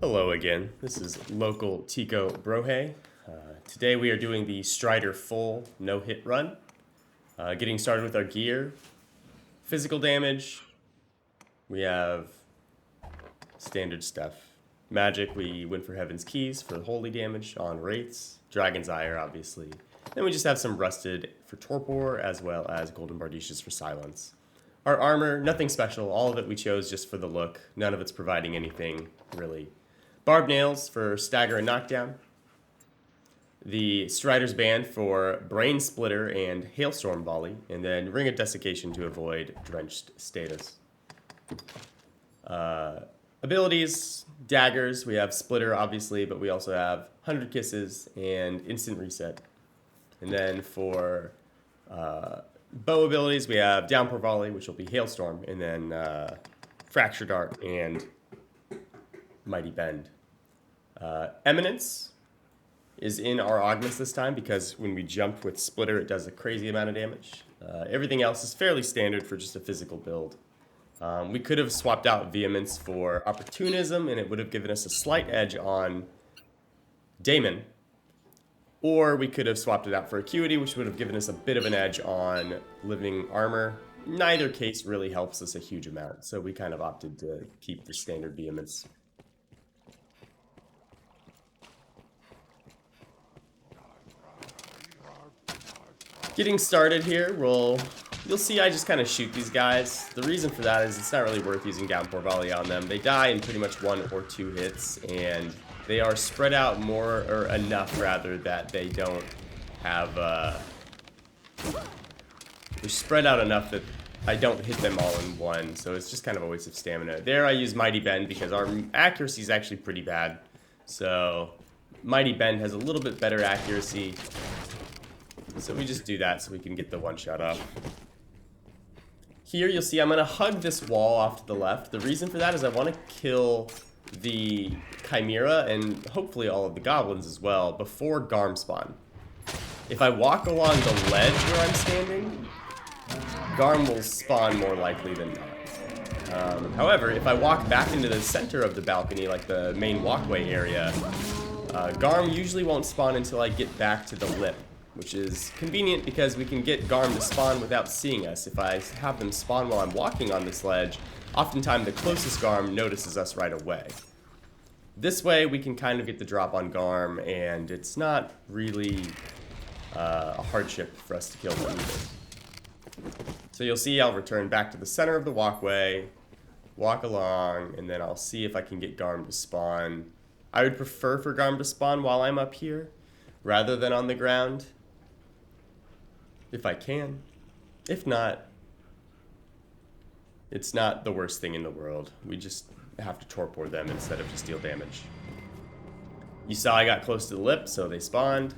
Hello again, this is local Tico Brohe. Today we are doing the Strider full no-hit run. Getting started with our gear. Physical damage, we have standard stuff. Magic, we went for Heaven's Keys for holy damage on Wraiths. Dragon's Ire, obviously. Then we just have some Rusted for Torpor, as well as Golden Bardiches for Silence. Our armor, nothing special. All of it we chose just for the look. None of it's providing anything, really. Barbed Nails for Stagger and Knockdown. The Strider's Band for Brain Splitter and Hailstorm Volley. And then Ring of Desiccation to avoid Drenched status. Abilities, Daggers. We have Splitter, obviously, but we also have 100 Kisses and Instant Reset. And then for bow abilities, we have Downpour Volley, which will be Hailstorm, and then Fracture Dart and Mighty Bend. Eminence is in our Augments this time because when we jump with Splitter, it does a crazy amount of damage. Everything else is fairly standard for just a physical build. We could have swapped out Vehemence for Opportunism, and it would have given us a slight edge on Daemon. Or we could have swapped it out for Acuity, which would have given us a bit of an edge on Living Armor. Neither case really helps us a huge amount, so we kind of opted to keep the standard Vehemence. Getting started here, you'll see I just kind of shoot these guys. The reason for that is it's not really worth using Downpour Volley on them. They die in pretty much 1 or 2 hits, and they are spread out more, or enough rather, that they don't have, they're spread out enough that I don't hit them all in one, so it's just kind of a waste of stamina. There I use Mighty Bend because our accuracy is actually pretty bad. So Mighty Bend has a little bit better accuracy. So we just do that so we can get the one shot off. Here you'll see I'm going to hug this wall off to the left. The reason for that is I want to kill the Chimera and hopefully all of the goblins as well before Garm spawn. If I walk along the ledge where I'm standing, Garm will spawn more likely than not. However, if I walk back into the center of the balcony, like the main walkway area, Garm usually won't spawn until I get back to the lip, which is convenient because we can get Garm to spawn without seeing us. If I have them spawn while I'm walking on this ledge, oftentimes the closest Garm notices us right away. This way we can kind of get the drop on Garm, and it's not really a hardship for us to kill them either. So you'll see I'll return back to the center of the walkway, walk along, and then I'll see if I can get Garm to spawn. I would prefer for Garm to spawn while I'm up here rather than on the ground, if I can. If not, it's not the worst thing in the world. We just have to torpor them instead of just deal damage. You saw I got close to the lip, so they spawned.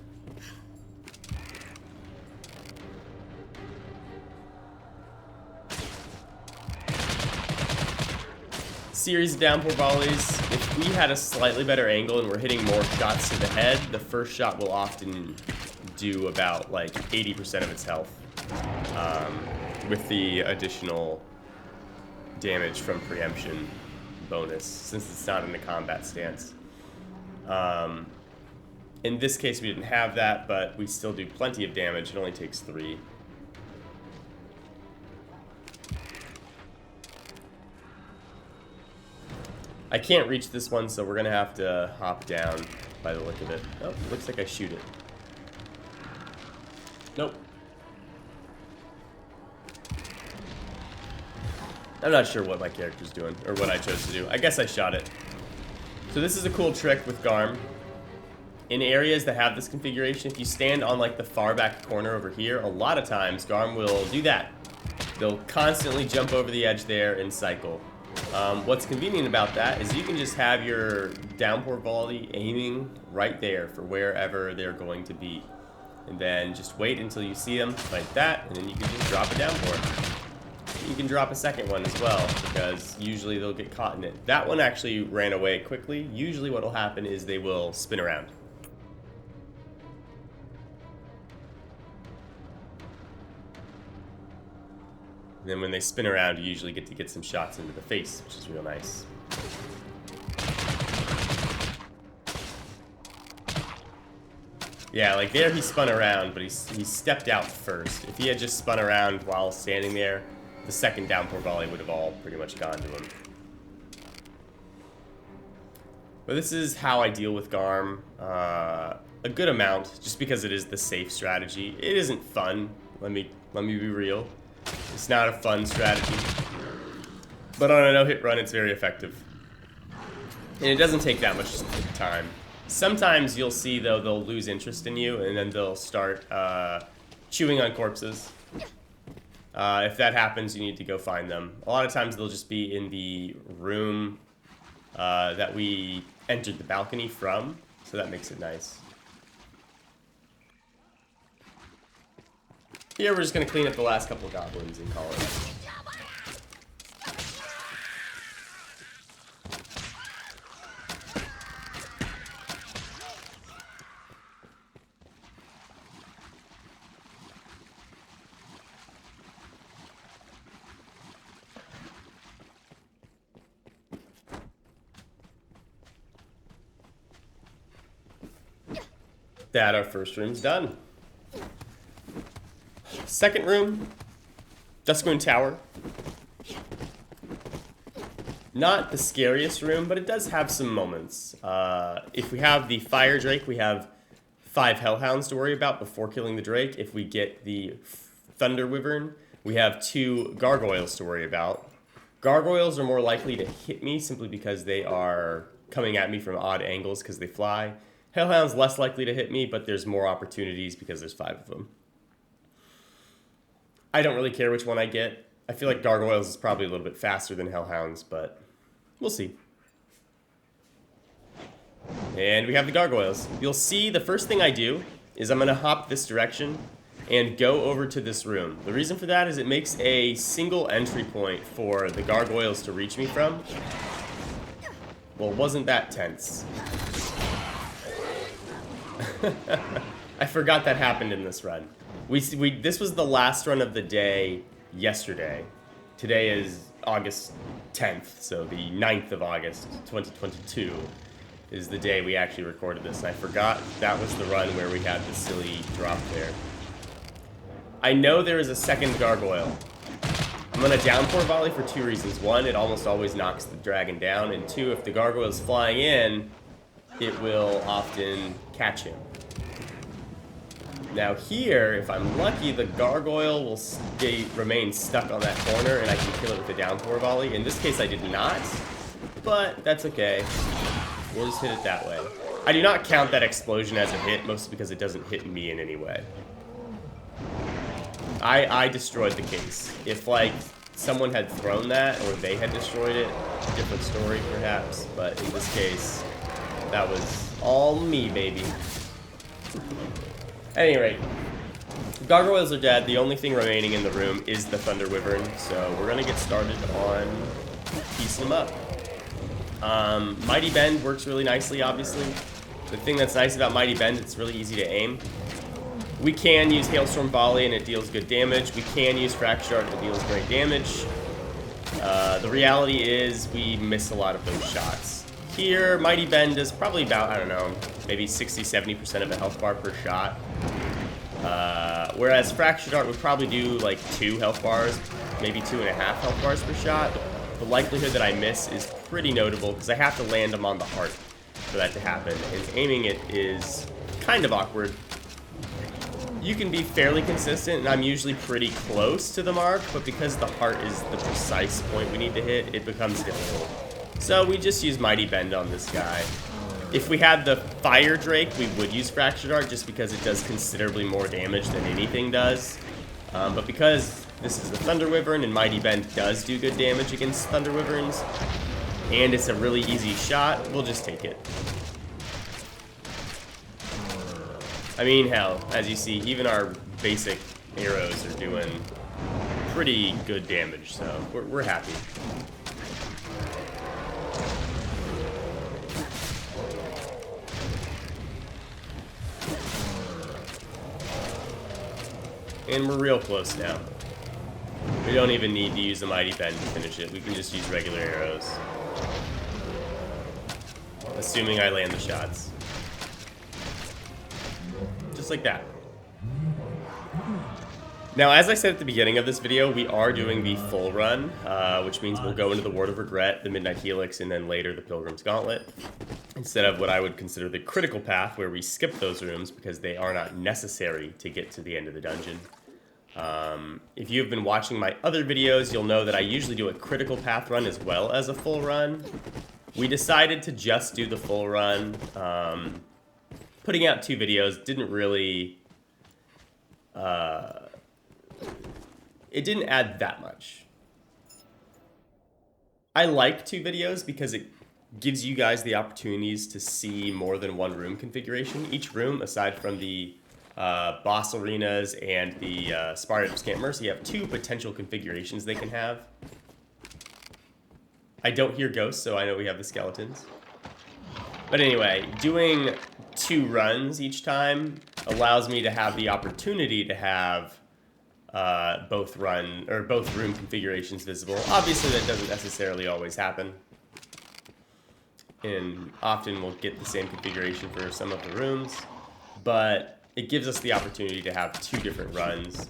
Series of downpour volleys. If we had a slightly better angle and we're hitting more shots to the head, the first shot will often do about like 80% of its health, with the additional damage from preemption bonus, since it's not in a combat stance. In this case we didn't have that, but we still do plenty of damage. It only takes 3. I can't reach this one, so we're gonna have to hop down by the look of it. Oh, looks like I shoot it. Nope. I'm not sure what my character's doing, or what I chose to do. I guess I shot it. So this is a cool trick with Garm. In areas that have this configuration, if you stand on like the far back corner over here, a lot of times Garm will do that. They'll constantly jump over the edge there and cycle. What's convenient about that is you can just have your downpour volley aiming right there for wherever they're going to be. And then just wait until you see them like that, and then you can just drop a downpour. You can drop a second one as well, because usually they'll get caught in it. That one actually ran away quickly. Usually what will happen is they will spin around. And then when they spin around, you usually get to get some shots into the face, which is real nice. Yeah, like there he spun around, but he stepped out first. If he had just spun around while standing there, the second downpour volley would have all pretty much gone to him. But this is how I deal with Garm. A good amount, just because it is the safe strategy. It isn't fun. Let me be real. It's not a fun strategy. But on a no-hit run, it's very effective. And it doesn't take that much time. Sometimes you'll see, though, they'll lose interest in you, and then they'll start chewing on corpses. If that happens, you need to go find them. A lot of times they'll just be in the room that we entered the balcony from, so that makes it nice. Here, we're just going to clean up the last couple of goblins and call it. That our first room's done. Second room, Duskmoon Tower. Not the scariest room, but it does have some moments. If we have the Fire Drake, we have 5 Hellhounds to worry about before killing the Drake. If we get the Thunder Wyvern, we have 2 Gargoyles to worry about. Gargoyles are more likely to hit me simply because they are coming at me from odd angles because they fly. Hellhound's less likely to hit me, but there's more opportunities because there's 5 of them. I don't really care which one I get. I feel like Gargoyles is probably a little bit faster than Hellhounds, but we'll see. And we have the Gargoyles. You'll see the first thing I do is I'm going to hop this direction and go over to this room. The reason for that is it makes a single entry point for the Gargoyles to reach me from. Well, wasn't that tense? I forgot that happened in this run. This was the last run of the day yesterday. Today is August 10th, so the 9th of August, 2022 is the day we actually recorded this. And I forgot that was the run where we had the silly drop there. I know there is a second Gargoyle. I'm going to downpour volley for 2 reasons. 1, it almost always knocks the dragon down, and 2, if the Gargoyle is flying in, it will often catch him. Now here, if I'm lucky, the Gargoyle will remain stuck on that corner and I can kill it with a downpour volley. In this case, I did not, but that's okay. We'll just hit it that way. I do not count that explosion as a hit, mostly because it doesn't hit me in any way. I destroyed the case. If, like, someone had thrown that or they had destroyed it, different story perhaps, but in this case, that was all me, baby. At any rate, Gargoyles are dead. The only thing remaining in the room is the Thunder Wyvern, so we're going to get started on piecing them up. Mighty Bend works really nicely, obviously. The thing that's nice about Mighty Bend, it's really easy to aim. We can use Hailstorm Volley and it deals good damage. We can use Fracture Dart and it deals great damage. The reality is we miss a lot of those shots. Here, Mighty Bend is probably about, I don't know, maybe 60-70% of a health bar per shot. Whereas Fracture Dart would probably do like 2 health bars, maybe 2.5 health bars per shot. The likelihood that I miss is pretty notable because I have to land them on the heart for that to happen. And aiming it is kind of awkward. You can be fairly consistent, and I'm usually pretty close to the mark, but because the heart is the precise point we need to hit, it becomes difficult. So we just use Mighty Bend on this guy. If we had the Fire Drake, we would use Fracture Dart just because it does considerably more damage than anything does. But because this is the Thunder Wyvern and Mighty Bend does do good damage against Thunder Wyverns, and it's a really easy shot, we'll just take it. I mean, hell, as you see, even our basic arrows are doing pretty good damage, so we're happy. And we're real close now. We don't even need to use the Mighty Bend to finish it. We can just use regular arrows. Assuming I land the shots. like that. Now, as I said at the beginning of this video, we are doing the full run, which means we'll go into the Ward of Regret, the Midnight Helix, and then later the Pilgrim's Gauntlet, instead of what I would consider the critical path, where we skip those rooms because they are not necessary to get to the end of the dungeon. If you've been watching my other videos, you'll know that I usually do a critical path run as well as a full run. We decided to just do the full run. Putting out 2 videos didn't really... it didn't add that much. I like 2 videos because it gives you guys the opportunities to see more than one room configuration. Each room, aside from the boss arenas and the Spartan Scant Mercy, have 2 potential configurations they can have. I don't hear ghosts, so I know we have the skeletons. But anyway, doing 2 runs each time allows me to have the opportunity to have both room configurations visible. Obviously, that doesn't necessarily always happen, and often we'll get the same configuration for some of the rooms, but it gives us the opportunity to have 2 different runs.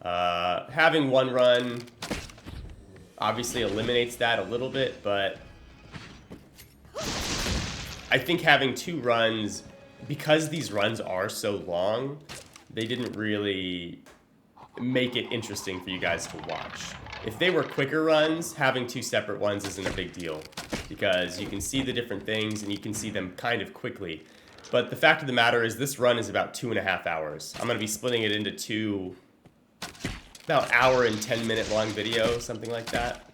Having one run obviously eliminates that a little bit, but I think having 2 runs, because these runs are so long, they didn't really make it interesting for you guys to watch. If they were quicker runs, having 2 separate ones isn't a big deal, because you can see the different things and you can see them kind of quickly. But the fact of the matter is, this run is about 2.5 hours. I'm going to be splitting it into 2 about hour and 10-minute long videos, something like that.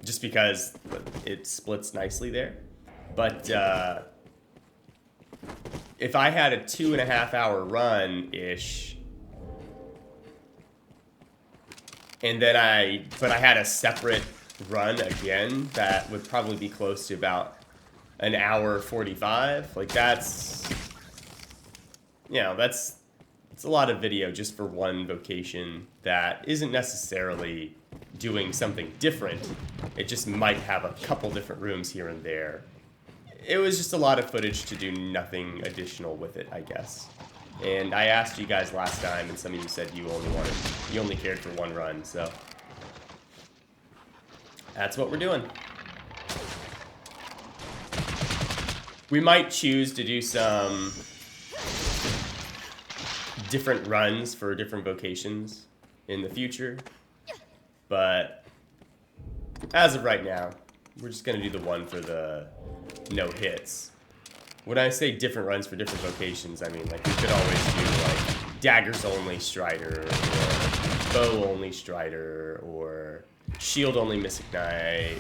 Just because it splits nicely there. But if I had a 2.5 hour run-ish, and then I had a separate run again, that would probably be close to about an hour 45. Like, that's, you know, it's a lot of video just for one vocation that isn't necessarily doing something different. It just might have a couple different rooms here and there. It was just a lot of footage to do nothing additional with it, I guess. And I asked you guys last time, and some of you said you only cared for one run, so that's what we're doing. We might choose to do some different runs for different vocations in the future, but as of right now, we're just gonna do the one for the no hits. When I say different runs for different vocations, I mean, like, we could always do like Daggers only Strider, or Bow only Strider, or Shield only Mystic Knight,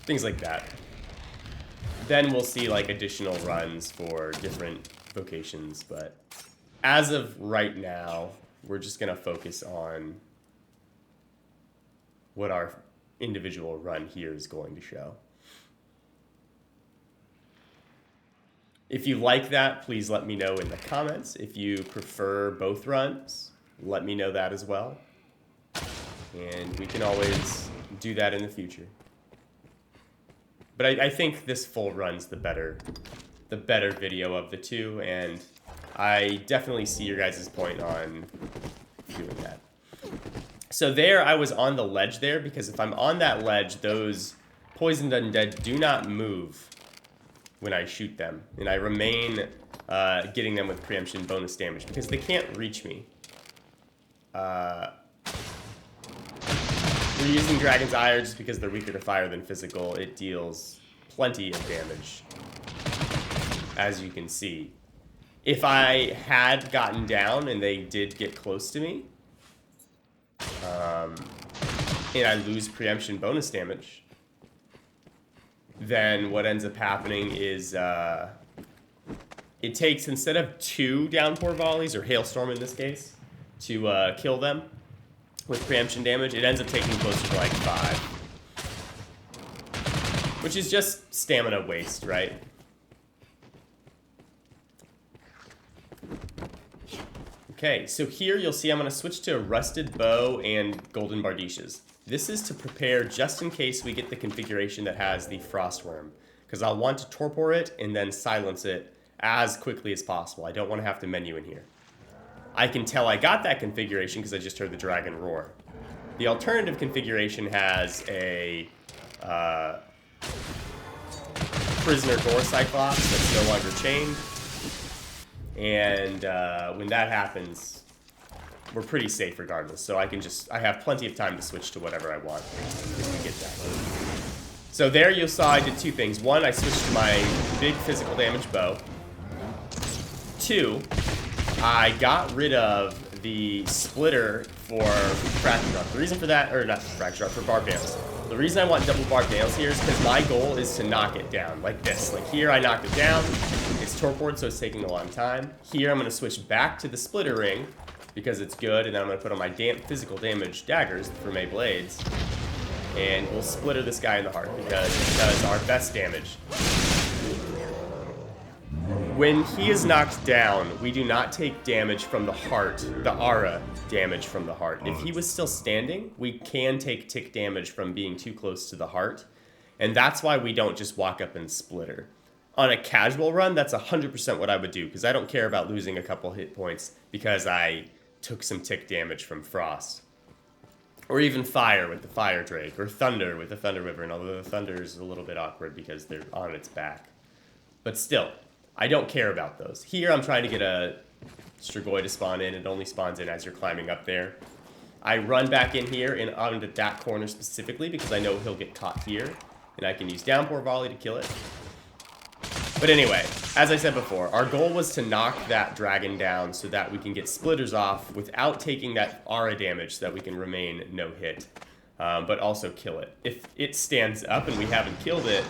things like that. Then we'll see like additional runs for different vocations, but as of right now, we're just gonna focus on what our individual run here is going to show. If you like that, please let me know in the comments. If you prefer both runs, let me know that as well. And we can always do that in the future. But I think this full run's the better video of the 2, and I definitely see your guys' point on doing that. So there, I was on the ledge there, because if I'm on that ledge, those poisoned undead do not move when I shoot them, and I remain getting them with preemption bonus damage, because they can't reach me. We're using Dragon's Ire just because they're weaker to fire than physical. It deals plenty of damage, as you can see. If I had gotten down and they did get close to me, and I lose preemption bonus damage, then what ends up happening is it takes, instead of 2 downpour volleys, or Hailstorm in this case, to kill them with preemption damage, it ends up taking closer to like 5. Which is just stamina waste, right? Okay, so here you'll see I'm going to switch to Rusted Bow and Golden Bardiches. This is to prepare just in case we get the configuration that has the Frostworm, because I'll want to Torpor it and then silence it as quickly as possible. I don't want to have to menu in here. I can tell I got that configuration because I just heard the dragon roar. The alternative configuration has a prisoner door cyclops that's no longer chained. And when that happens, we're pretty safe regardless. So I have plenty of time to switch to whatever I want if we get that. So there you saw I did 2 things. 1, I switched to my big physical damage bow. 2, I got rid of the splitter for fracture drop. The reason for that, or not fracture drop, for barb nails. The reason I want double barb nails here is because my goal is to knock it down, like this. Like here I knocked it down, it's torpored, so it's taking a long time. Here I'm going to switch back to the splitter ring, because it's good, and then I'm going to put on my physical damage daggers, the Framae Blades, and we'll splitter this guy in the heart, because it does our best damage. When he is knocked down, we do not take damage from the heart, the aura damage from the heart. If he was still standing, we can take tick damage from being too close to the heart, and that's why we don't just walk up and splitter. On a casual run, that's 100% what I would do, because I don't care about losing a couple hit points because I took some tick damage from frost. Or even fire with the fire drake, or thunder with the thunder wyvern, although the thunder is a little bit awkward because they're on its back. But still, I don't care about those. Here I'm trying to get a Strigoi to spawn in. It only spawns in as you're climbing up there. I run back in here and onto that corner specifically because I know he'll get caught here. And I can use Downpour Volley to kill it. But anyway, as I said before, our goal was to knock that dragon down so that we can get splitters off without taking that aura damage so that we can remain no hit, but also kill it. If it stands up and we haven't killed it,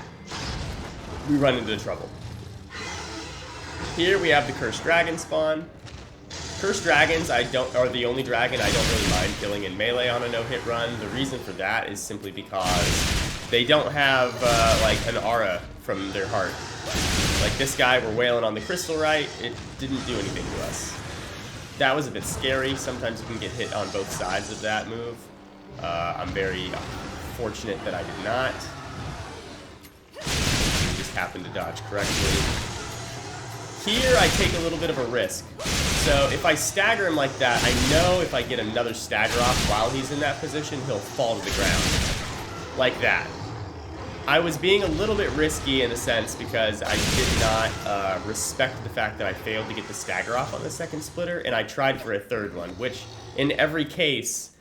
we run into trouble. Here we have the Cursed Dragon spawn. Cursed Dragons are the only dragon I don't really mind killing in melee on a no-hit run. The reason for that is simply because they don't have like an aura from their heart. Like this guy, we're wailing on the crystal right, it didn't do anything to us. That was a bit scary. Sometimes you can get hit on both sides of that move. I'm very fortunate that I did not. Just happened to dodge correctly. Here I take a little bit of a risk. So if I stagger him like that, I know if I get another stagger off while he's in that position, he'll fall to the ground. Like that. I was being a little bit risky in a sense because I did not respect the fact that I failed to get the stagger off on the second splitter, and I tried for a third one, which in every case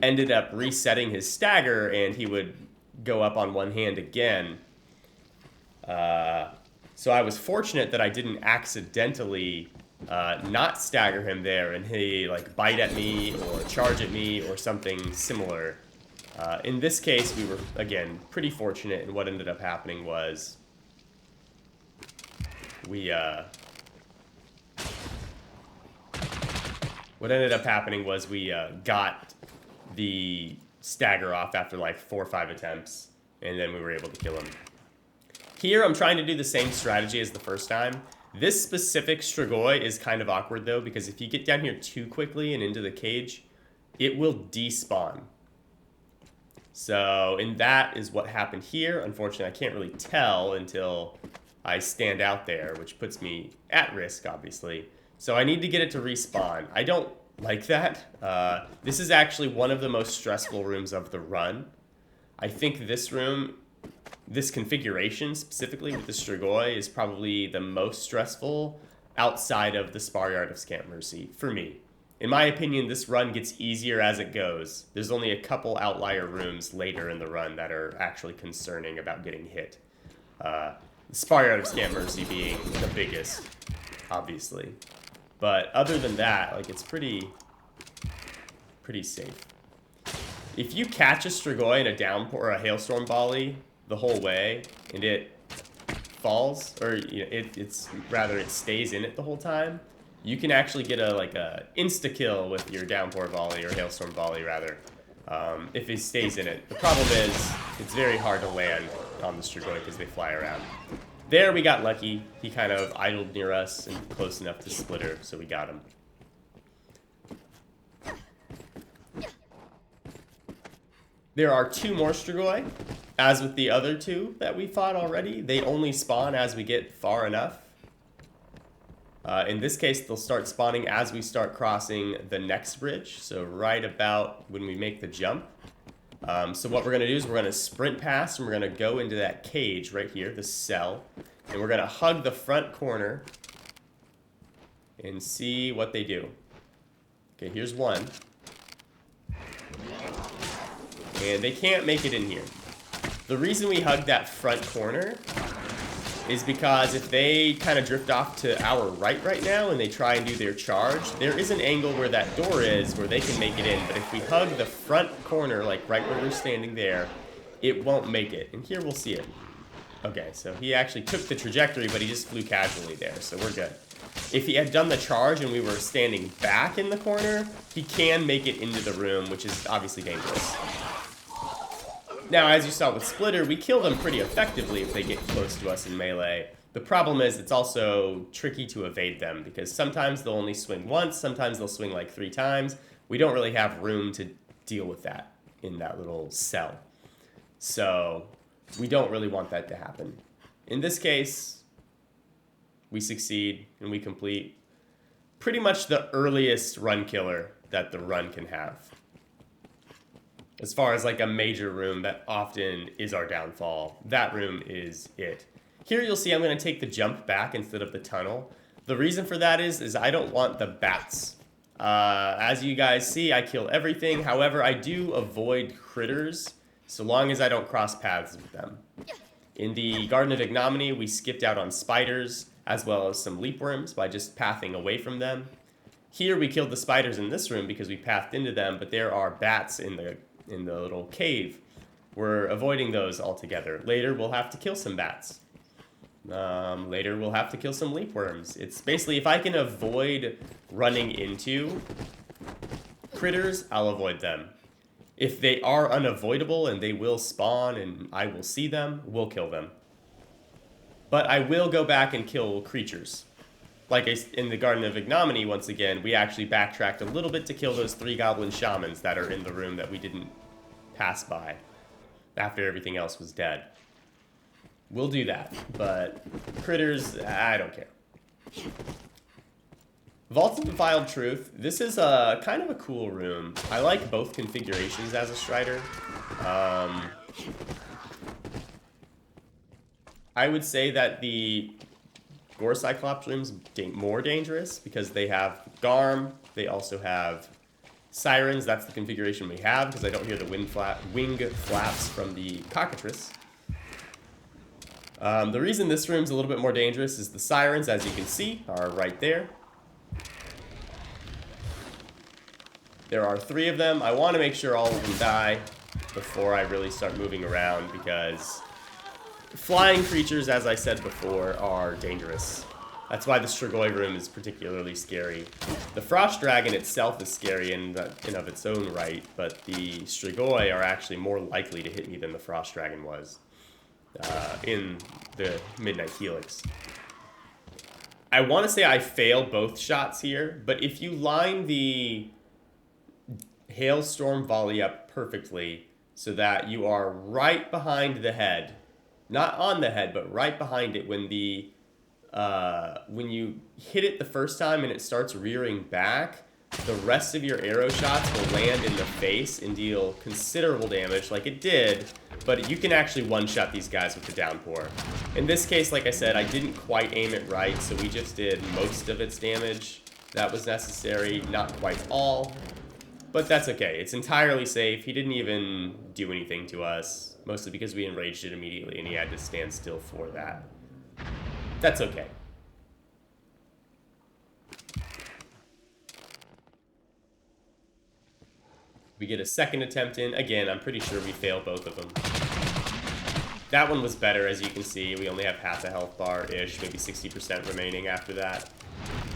ended up resetting his stagger, and he would go up on one hand again. So I was fortunate that I didn't accidentally not stagger him there, and he like bite at me or charge at me or something similar. In this case, we were, again, pretty fortunate, and what ended up happening was we got the stagger off after like 4 or 5 attempts, and then we were able to kill him. Here, I'm trying to do the same strategy as the first time. This specific Strigoi is kind of awkward, though, because if you get down here too quickly and into the cage, it will despawn. So, and that is what happened here. Unfortunately, I can't really tell until I stand out there, which puts me at risk, obviously. So I need to get it to respawn. I don't like that. This is actually one of the most stressful rooms of the run. I think this room, this configuration specifically with the Strigoi, is probably the most stressful outside of the Sparyard of Scant Mercy for me. In my opinion, this run gets easier as it goes. There's only a couple outlier rooms later in the run that are actually concerning about getting hit. The Sparyard of Scant Mercy being the biggest, obviously. But other than that, like, it's pretty safe. If you catch a Strigoi in a downpour or a hailstorm volley the whole way, and it falls, or you know, it stays in it the whole time, you can actually get a insta-kill with your downpour volley, or hailstorm volley, rather, if it stays in it. The problem is, it's very hard to land on the Strigoi because they fly around. There we got lucky. He kind of idled near us and close enough to splitter, so we got him. There are 2 more Strigoi. As with the other 2 that we fought already, they only spawn as we get far enough. In this case, they'll start spawning as we start crossing the next bridge, so right about when we make the jump. So what we're going to do is we're going to sprint past, and we're going to go into that cage right here, the cell, and we're going to hug the front corner and see what they do. Okay, here's one. And they can't make it in here. The reason we hug that front corner is because if they kind of drift off to our right now and they try and do their charge, there is an angle where that door is where they can make it in. But if we hug the front corner, like right where we're standing there, it won't make it. And here we'll see it. Okay, so he actually took the trajectory, but he just flew casually there, so we're good. If he had done the charge and we were standing back in the corner, he can make it into the room, which is obviously dangerous. Now, as you saw with Splitter, we kill them pretty effectively if they get close to us in melee. The problem is it's also tricky to evade them, because sometimes they'll only swing once, sometimes they'll swing like 3 times. We don't really have room to deal with that in that little cell. So we don't really want that to happen. In this case, we succeed and we complete pretty much the earliest run killer that the run can have. As far as like a major room that often is our downfall, that room is it. Here you'll see I'm going to take the jump back instead of the tunnel. The reason for that is I don't want the bats. As you guys see, I kill everything. However, I do avoid critters so long as I don't cross paths with them. In the Garden of Ignominy, we skipped out on spiders as well as some leapworms by just pathing away from them. Here we killed the spiders in this room because we pathed into them, but there are bats in the little cave. We're avoiding those altogether. Later, we'll have to kill some bats. Later, we'll have to kill some leapworms. It's basically, if I can avoid running into critters, I'll avoid them. If they are unavoidable and they will spawn and I will see them, we'll kill them. But I will go back and kill creatures. Like in the Garden of Ignominy, once again, we actually backtracked a little bit to kill those 3 goblin shamans that are in the room that we didn't pass by after everything else was dead. We'll do that, but critters, I don't care. Vault of Defiled Truth. This is a kind of a cool room. I like both configurations as a Strider. I would say that the Gore Cyclops room's more dangerous because they have Garm. They also have Sirens. That's the configuration we have because I don't hear the wing flaps from the cockatrice. The reason this room's a little bit more dangerous is the Sirens, as you can see, are right there. There are 3 of them. I want to make sure all of them die before I really start moving around because flying creatures, as I said before, are dangerous. That's why the Strigoi room is particularly scary. The Frost Dragon itself is scary in of its own right, but the Strigoi are actually more likely to hit me than the Frost Dragon was in the Midnight Helix. I want to say I failed both shots here, but if you line the Hailstorm volley up perfectly so that you are right behind the head, not on the head, but right behind it when you hit it the first time and it starts rearing back, the rest of your arrow shots will land in the face and deal considerable damage like it did, but you can actually one-shot these guys with the downpour. In this case, like I said, I didn't quite aim it right, so we just did most of its damage that was necessary, not quite all, but that's okay. It's entirely safe. He didn't even do anything to us, mostly because we enraged it immediately and he had to stand still for that. That's okay. We get a second attempt in. Again, I'm pretty sure we fail both of them. That one was better, as you can see. We only have half a health bar-ish, maybe 60% remaining after that.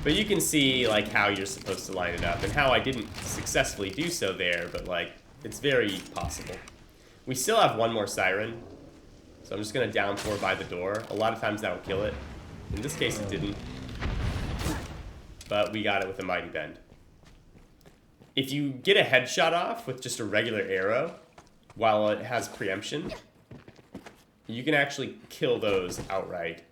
But you can see like how you're supposed to line it up and how I didn't successfully do so there, but like it's very possible. We still have one more Siren, so I'm just going to downpour by the door. A lot of times that will kill it. In this case, it didn't. But we got it with a Mighty Bend. If you get a headshot off with just a regular arrow, while it has preemption, you can actually kill those outright.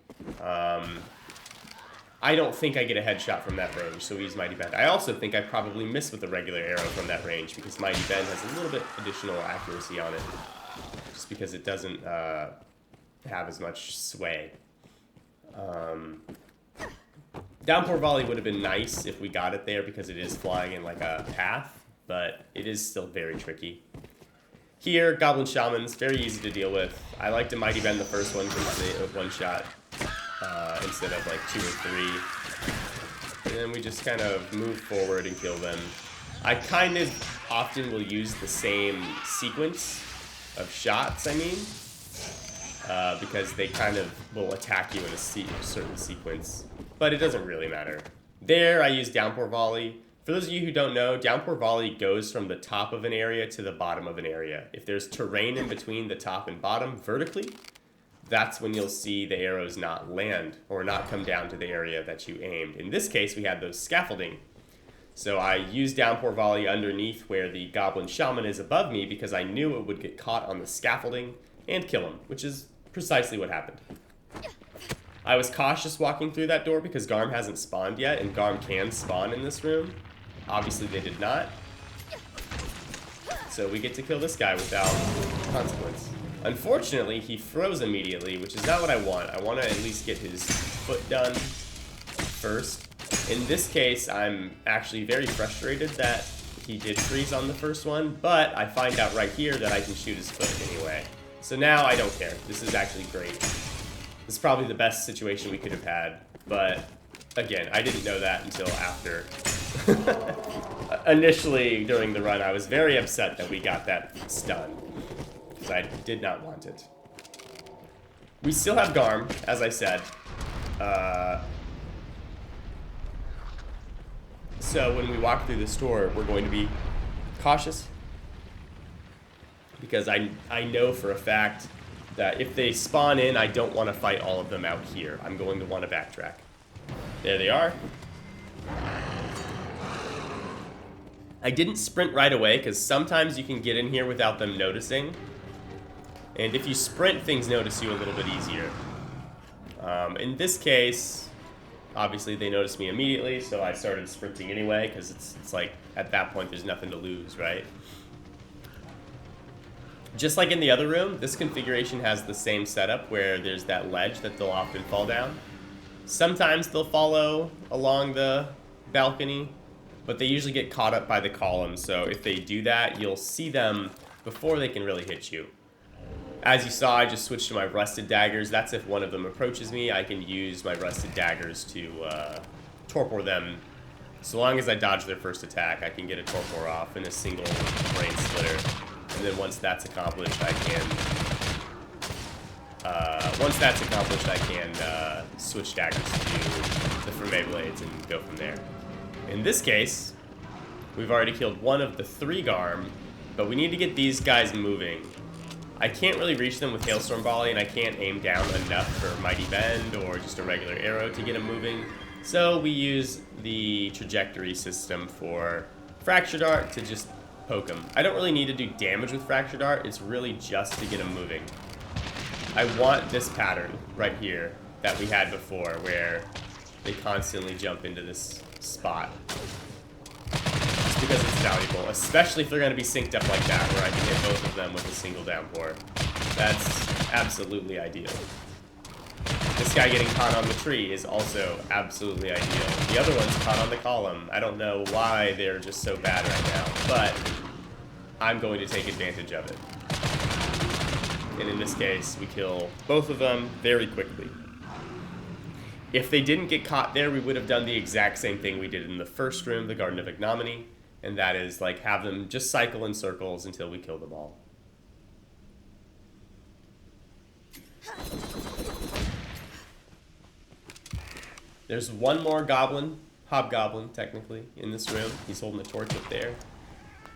I don't think I get a headshot from that range, so we use Mighty Bend. I also think I probably miss with a regular arrow from that range because Mighty Bend has a little bit additional accuracy on it, just because it doesn't have as much sway. Downpour Volley would have been nice if we got it there because it is flying in like a path, but it is still very tricky. Here, Goblin Shamans, very easy to deal with. I like to Mighty Bend the first one because they one-shot instead of like 2 or 3. And then we just kind of move forward and kill them. I kind of often will use the same sequence of shots, because they kind of will attack you in a certain sequence. But it doesn't really matter. There, I use Downpour Volley. For those of you who don't know, Downpour Volley goes from the top of an area to the bottom of an area. If there's terrain in between the top and bottom vertically, that's when you'll see the arrows not land or not come down to the area that you aimed. In this case, we had those scaffolding. So I used Downpour Volley underneath where the Goblin Shaman is above me because I knew it would get caught on the scaffolding and kill him, which is precisely what happened. I was cautious walking through that door because Garm hasn't spawned yet, and Garm can spawn in this room. Obviously they did not. So we get to kill this guy without consequence. Unfortunately, he froze immediately, which is not what I want. I want to at least get his foot done first. In this case, I'm actually very frustrated that he did freeze on the first one, but I find out right here that I can shoot his foot anyway. So now I don't care. This is actually great. This is probably the best situation we could have had, but again, I didn't know that until after. Initially, during the run, I was very upset that we got that stun, because I did not want it. We still have Garm, as I said. So when we walk through this door, we're going to be cautious, because I know for a fact that if they spawn in, I don't want to fight all of them out here. I'm going to want to backtrack. There they are. I didn't sprint right away because sometimes you can get in here without them noticing. And if you sprint, things notice you a little bit easier. In this case, obviously they noticed me immediately, so I started sprinting anyway because it's like at that point there's nothing to lose, right? Just like in the other room, this configuration has the same setup where there's that ledge that they'll often fall down. Sometimes they'll follow along the balcony, but they usually get caught up by the column, so if they do that, you'll see them before they can really hit you. As you saw, I just switched to my Rusted Daggers. That's if one of them approaches me, I can use my Rusted Daggers to torpor them. So long as I dodge their first attack, I can get a torpor off in a single brain splitter. And then once that's accomplished, I can switch daggers to the Framae Blades and go from there. In this case, we've already killed one of the 3 Garm, but we need to get these guys moving. I can't really reach them with Hailstorm Volley, and I can't aim down enough for Mighty Bend or just a regular arrow to get them moving. So we use the trajectory system for Fractured Art to just poke them. I don't really need to do damage with Fractured Art, it's really just to get them moving. I want this pattern right here that we had before where they constantly jump into this spot. Just because it's valuable, especially if they're going to be synced up like that where I can hit both of them with a single downpour. That's absolutely ideal. This guy getting caught on the tree is also absolutely ideal. The other one's caught on the column. I don't know why they're just so bad right now, but I'm going to take advantage of it. And in this case, we kill both of them very quickly. If they didn't get caught there, we would have done the exact same thing we did in the first room, the Garden of Ignominy, and that is like have them just cycle in circles until we kill them all. There's one more goblin, hobgoblin technically, in this room. He's holding a torch up there.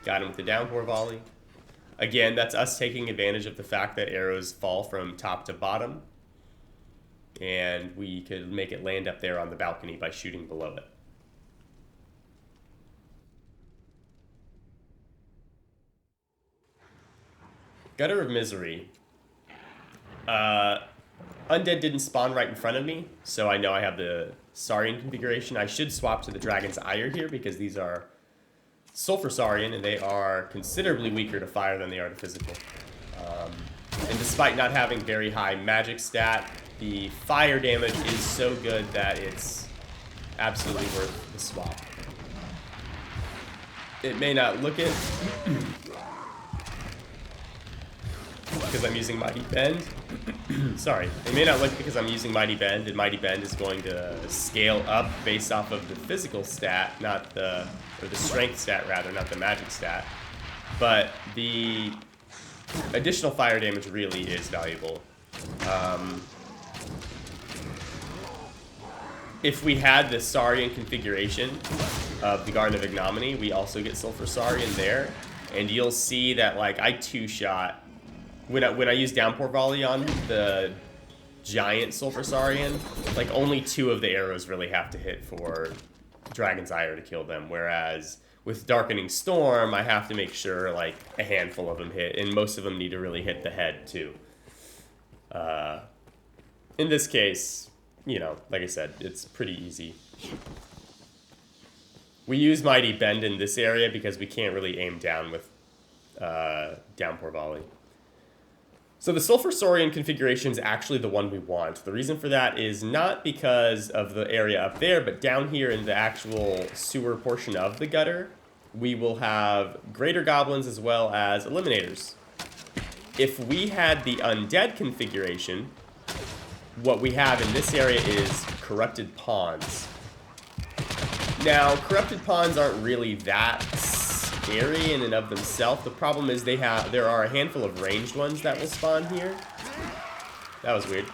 Got him with the downpour volley. Again, that's us taking advantage of the fact that arrows fall from top to bottom. And we could make it land up there on the balcony by shooting below it. Gutter of Misery. Undead didn't spawn right in front of me, so I know I have the Saurian configuration. I should swap to the Dragon's Ire here because these are Sulfur Saurian and they are considerably weaker to fire than they are to physical. And despite not having very high magic stat, the fire damage is so good that it's absolutely worth the swap. It may not look it because I'm using Mighty Bend. Sorry, it may not look because I'm using Mighty Bend, and Mighty Bend is going to scale up based off of the physical stat, not the, or the strength stat rather, not the magic stat. But the additional fire damage really is valuable. If we had the Saurian configuration of the Garden of Ignominy, we also get Sulfur Saurian there, and you'll see that like I two-shot when I use Downpour Volley on the giant Sulfur Saurian, like only 2 of the arrows really have to hit for Dragon's Ire to kill them, whereas with Darkening Storm, I have to make sure like a handful of them hit, and most of them need to really hit the head too. In this case, you know, like I said, it's pretty easy. We use Mighty Bend in this area because we can't really aim down with Downpour Volley. So the Sulfur Saurian configuration is actually the one we want. The reason for that is not because of the area up there, but down here in the actual sewer portion of the gutter, we will have Greater Goblins as well as Eliminators. If we had the Undead configuration, what we have in this area is Corrupted Pawns. Now, Corrupted Pawns aren't really that scary in and of themselves. The problem is there are a handful of ranged ones that will spawn here. That was weird.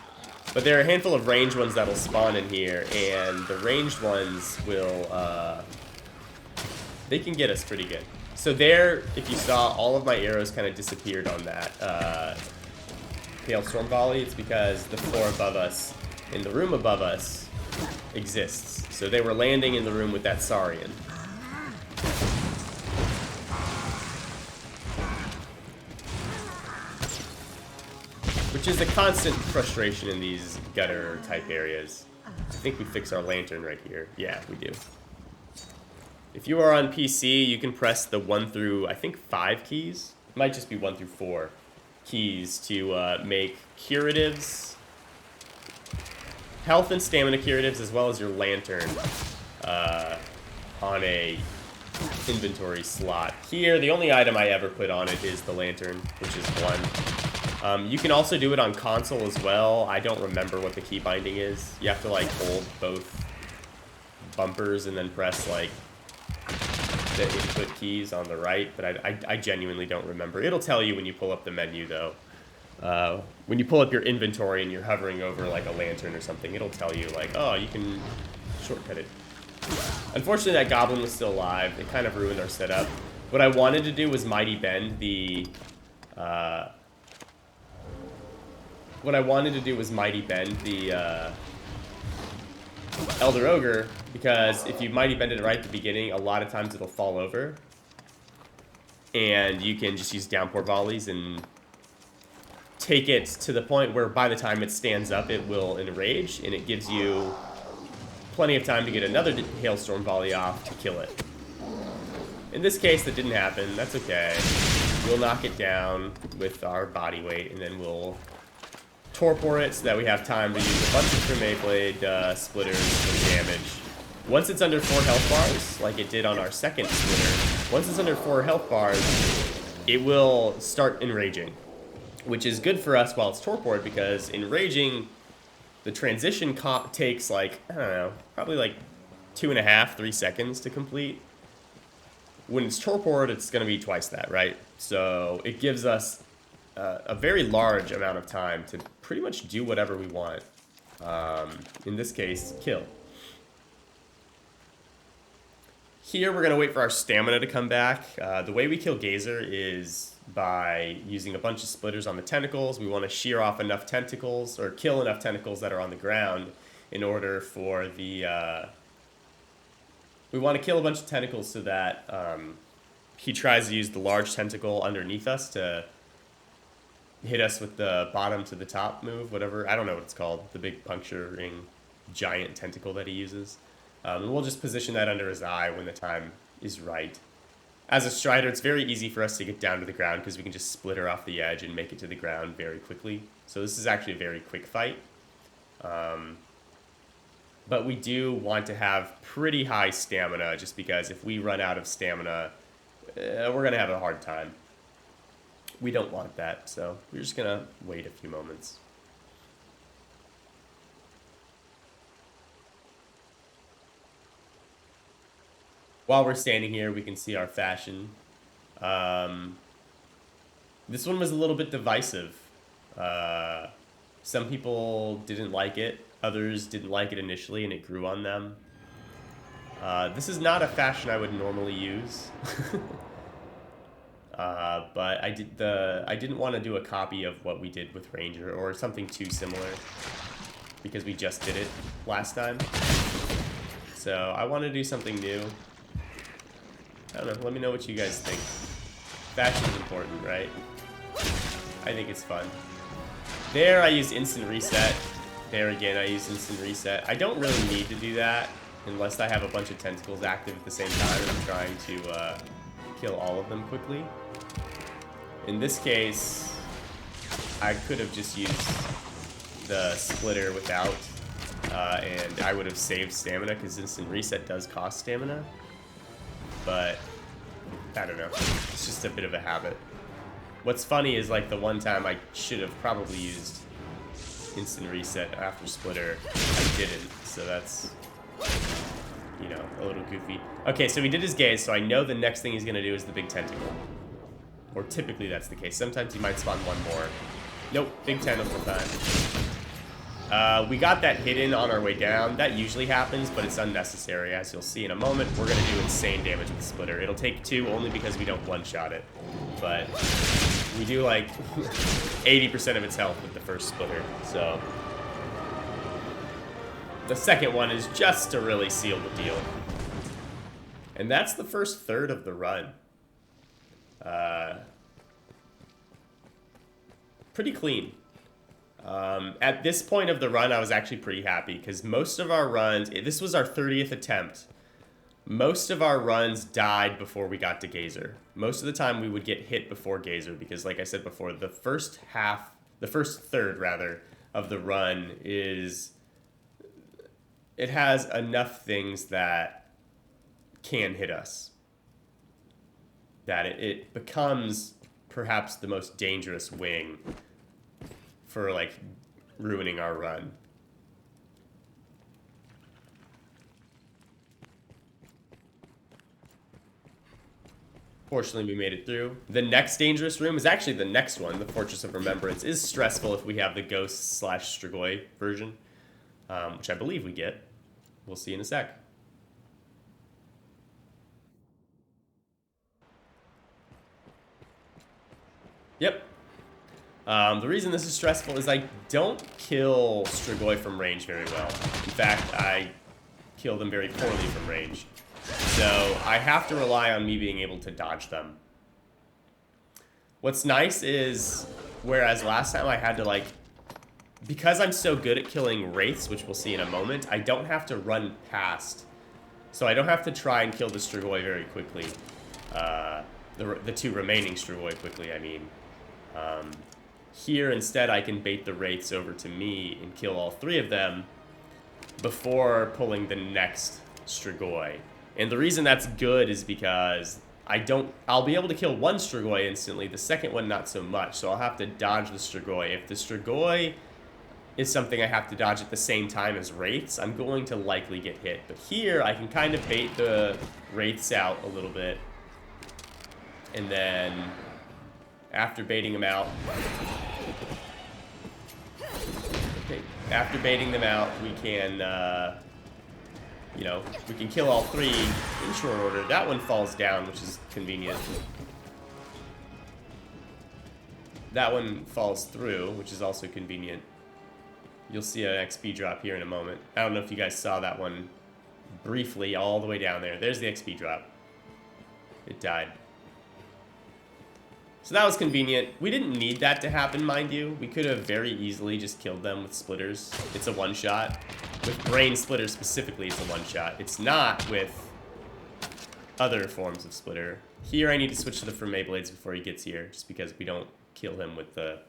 But there are a handful of ranged ones that will spawn in here, and the ranged ones will, they can get us pretty good. So there, if you saw, all of my arrows kind of disappeared on that Hailstorm Volley. It's because the floor above us, in the room above us, exists. So they were landing in the room with that Saurian. Which is a constant frustration in these gutter type areas. I think we fix our lantern right here. Yeah, we do. If you are on PC, you can press the 1 through, I think, 5 keys. It might just be 1 through 4 keys to make curatives, health and stamina curatives, as well as your lantern on a inventory slot. Here, the only item I ever put on it is the lantern, which is 1. You can also do it on console as well. I don't remember what the key binding is. You have to like hold both bumpers and then press like the input keys on the right, but I genuinely don't remember. It'll tell you when you pull up the menu though. When you pull up your inventory and you're hovering over like a lantern or something, it'll tell you like, oh, you can shortcut it. Unfortunately, that goblin was still alive. It kind of ruined our setup. What I wanted to do was Mighty Bend the Elder Ogre, because if you Mighty Bend it right at the beginning, a lot of times it'll fall over. And you can just use Downpour Volleys and take it to the point where by the time it stands up, it will enrage, and it gives you plenty of time to get another Hailstorm Volley off to kill it. In this case, that didn't happen. That's okay. We'll knock it down with our body weight, and then we'll Torpor it so that we have time to use a bunch of Framae Blade splitters for damage. Once it's under 4 health bars, like it did on our second splitter, once it's under 4 health bars, it will start enraging, which is good for us while it's torpored, because enraging, the transition takes like, I don't know, probably like 2.5, 3 seconds to complete. When it's torpored, it's going to be twice that, right? So it gives us a very large amount of time to pretty much do whatever we want. In this case, kill. Here, we're going to wait for our stamina to come back. The way we kill Gazer is by using a bunch of splitters on the tentacles. We want to shear off enough tentacles, or kill enough tentacles that are on the ground in order for the... we want to kill a bunch of tentacles so that he tries to use the large tentacle underneath us to hit us with the bottom to the top move, whatever. I don't know what it's called. The big puncturing giant tentacle that he uses. And we'll just position that under his eye when the time is right. As a Strider, it's very easy for us to get down to the ground because we can just split her off the edge and make it to the ground very quickly. So this is actually a very quick fight. But we do want to have pretty high stamina just because if we run out of stamina, we're going to have a hard time. We don't want that, so we're just going to wait a few moments. While we're standing here, we can see our fashion. This one was a little bit divisive. Some people didn't like it. Others didn't like it initially, and it grew on them. This is not a fashion I would normally use. But I didn't want to do a copy of what we did with Ranger or something too similar because we just did it last time. So I want to do something new. I don't know, let me know what you guys think. Fashion's important, right? I think it's fun. There I use instant reset. There again I use instant reset. I don't really need to do that unless I have a bunch of tentacles active at the same time and I'm trying to kill all of them quickly. In this case, I could have just used the splitter without, and I would have saved stamina because instant reset does cost stamina. But, I don't know, it's just a bit of a habit. What's funny is, like, the one time I should have probably used instant reset after splitter, I didn't, so that's, you know, a little goofy. Okay, so he did his gaze, so I know the next thing he's gonna do is the big tentacle. Or typically that's the case. Sometimes he might spawn one more. Nope, big tentacle time. We got that hidden on our way down. That usually happens, but it's unnecessary. As you'll see in a moment, we're going to do insane damage with the splitter. It'll take 2 only because we don't one-shot it. But we do like 80% of its health with the first splitter. So the second one is just to really seal the deal. And that's the first third of the run. Pretty clean. At this point of the run, I was actually pretty happy because most of our runs, this was our 30th attempt. Most of our runs died before we got to Gazer. Most of the time we would get hit before Gazer because, like I said before, the first third rather, of the run is, it has enough things that can hit us. That it becomes perhaps the most dangerous wing for, like, ruining our run. Fortunately, we made it through. The next dangerous room is actually the next one, the Fortress of Remembrance. Is stressful if we have the Ghost/Strigoi version, which I believe we get. We'll see in a sec. Yep. The reason this is stressful is I don't kill Strigoi from range very well. In fact, I kill them very poorly from range. So I have to rely on me being able to dodge them. What's nice is, whereas last time I had to, like, because I'm so good at killing wraiths, which we'll see in a moment, I don't have to run past. So I don't have to try and kill the Strigoi very quickly. The 2 remaining Strigoi quickly, I mean. Here, instead, I can bait the wraiths over to me and kill all 3 of them before pulling the next Strigoi. And the reason that's good is because I'll be able to kill one Strigoi instantly, the second one not so much, so I'll have to dodge the Strigoi. If the Strigoi is something I have to dodge at the same time as wraiths, I'm going to likely get hit. But here, I can kind of bait the wraiths out a little bit, and then after baiting them out, we can, you know, we can kill all 3 in short order. That one falls down, which is convenient. That one falls through, which is also convenient. You'll see an XP drop here in a moment. I don't know if you guys saw that one briefly all the way down there. There's the XP drop. It died. So that was convenient. We didn't need that to happen, mind you. We could have very easily just killed them with splitters. It's a one-shot. With brain splitters specifically, it's a one-shot. It's not with other forms of splitter. Here I need to switch to the Framae Blades before he gets here, just because we don't kill him with the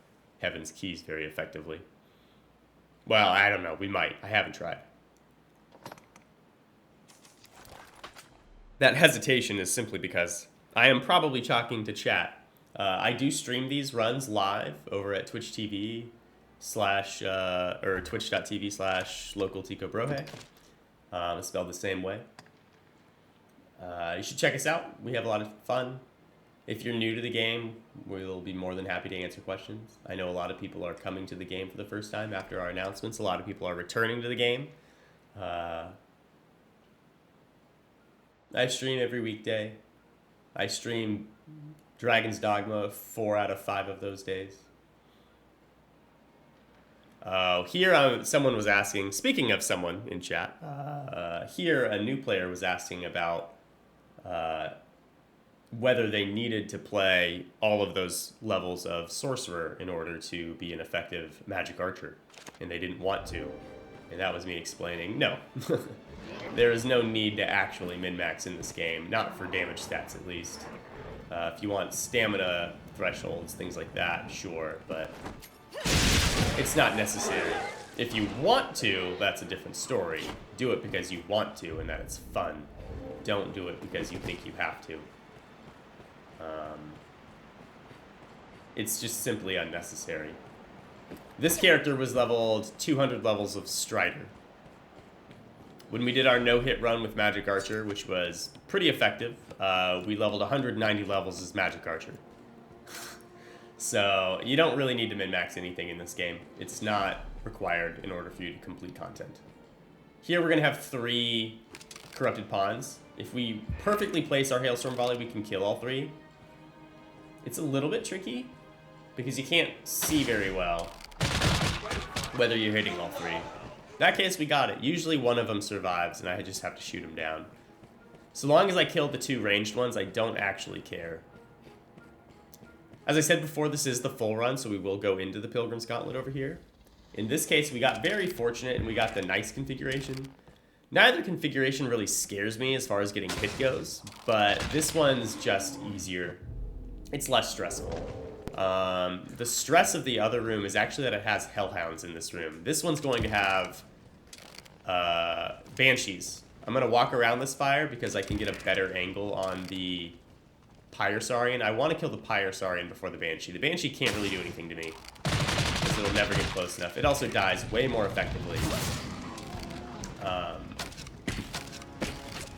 Heaven's Keys very effectively. Well, I don't know. We might. I haven't tried. That hesitation is simply because I am probably talking to chat. I do stream these runs live over at Twitch TV or twitch.tv/localticobrohe. It's spelled the same way. You should check us out. We have a lot of fun. If you're new to the game, we'll be more than happy to answer questions. I know a lot of people are coming to the game for the first time after our announcements. A lot of people are returning to the game. I stream every weekday. I stream Dragon's Dogma 4 out of 5 of those days. Here someone was asking, speaking of someone in chat, here a new player was asking about whether they needed to play all of those levels of Sorcerer in order to be an effective Magic Archer, and they didn't want to. And that was me explaining, no. There is no need to actually min-max in this game, not for damage stats at least. If you want stamina thresholds, things like that, sure, but it's not necessary. If you want to, that's a different story. Do it because you want to and that it's fun. Don't do it because you think you have to. It's just simply unnecessary. This character was leveled 200 levels of Strider. When we did our no-hit run with Magic Archer, which was pretty effective, we leveled 190 levels as Magic Archer. So you don't really need to min-max anything in this game. It's not required in order for you to complete content. Here we're going to have 3 Corrupted Pawns. If we perfectly place our Hailstorm Volley, we can kill all 3. It's a little bit tricky, because you can't see very well whether you're hitting all 3. In that case, we got it. Usually one of them survives, and I just have to shoot him down. So long as I kill the 2 ranged ones, I don't actually care. As I said before, this is the full run, so we will go into the Pilgrim's Gauntlet over here. In this case, we got very fortunate, and we got the nice configuration. Neither configuration really scares me as far as getting hit goes, but this one's just easier. It's less stressful. The stress of the other room is actually that it has Hellhounds in this room. This one's going to have Banshees. I'm going to walk around this fire because I can get a better angle on the Pyrosaurian. I want to kill the Pyrosaurian before the Banshee. The Banshee can't really do anything to me, because it'll never get close enough. It also dies way more effectively.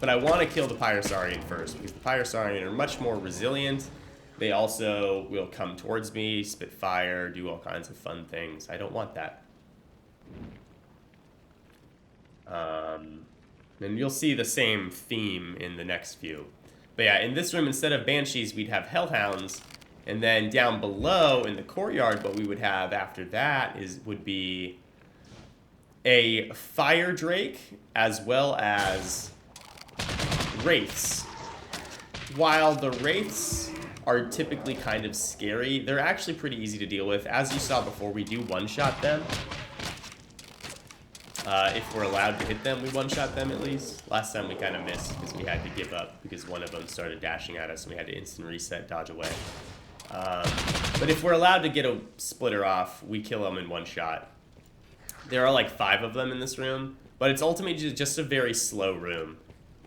But I want to kill the Pyrosaurian first, because the Pyrosaurian are much more resilient. They also will come towards me, spit fire, do all kinds of fun things. I don't want that. And you'll see the same theme in the next few. But yeah, in this room, instead of Banshees, we'd have Hellhounds. And then down below in the courtyard, what we would have after that would be a Fire Drake, as well as Wraiths. While the Wraiths are typically kind of scary, they're actually pretty easy to deal with. As you saw before, we do one-shot them. If we're allowed to hit them, we one-shot them at least. Last time we kind of missed because we had to give up because one of them started dashing at us and we had to instant reset, dodge away. But if we're allowed to get a splitter off, we kill them in one shot. There are like 5 of them in this room, but it's ultimately just a very slow room.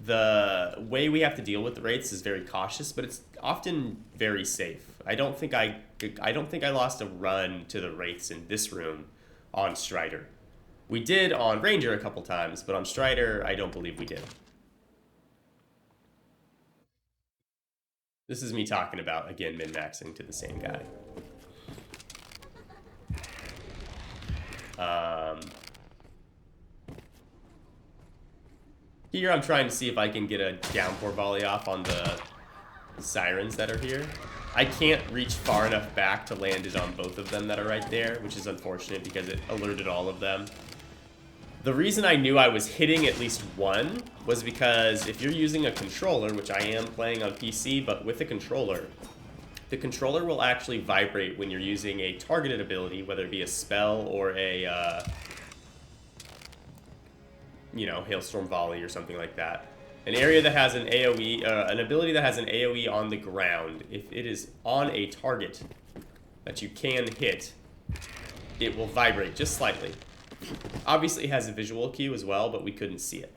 The way we have to deal with the Wraiths is very cautious, but it's often very safe. I don't think I lost a run to the Wraiths in this room on Strider. We did on Ranger a couple times, but on Strider, I don't believe we did. This is me talking about, again, min-maxing to the same guy. Here I'm trying to see if I can get a downpour volley off on the sirens that are here. I can't reach far enough back to land it on both of them that are right there, which is unfortunate because it alerted all of them. The reason I knew I was hitting at least one was because if you're using a controller, which I am playing on PC, but with a controller, the controller will actually vibrate when you're using a targeted ability, whether it be a spell or a, you know, Hailstorm Volley or something like that. An area that has an AoE, an ability that has an AoE on the ground, if it is on a target that you can hit, it will vibrate just slightly. Obviously it has a visual cue as well, but we couldn't see it.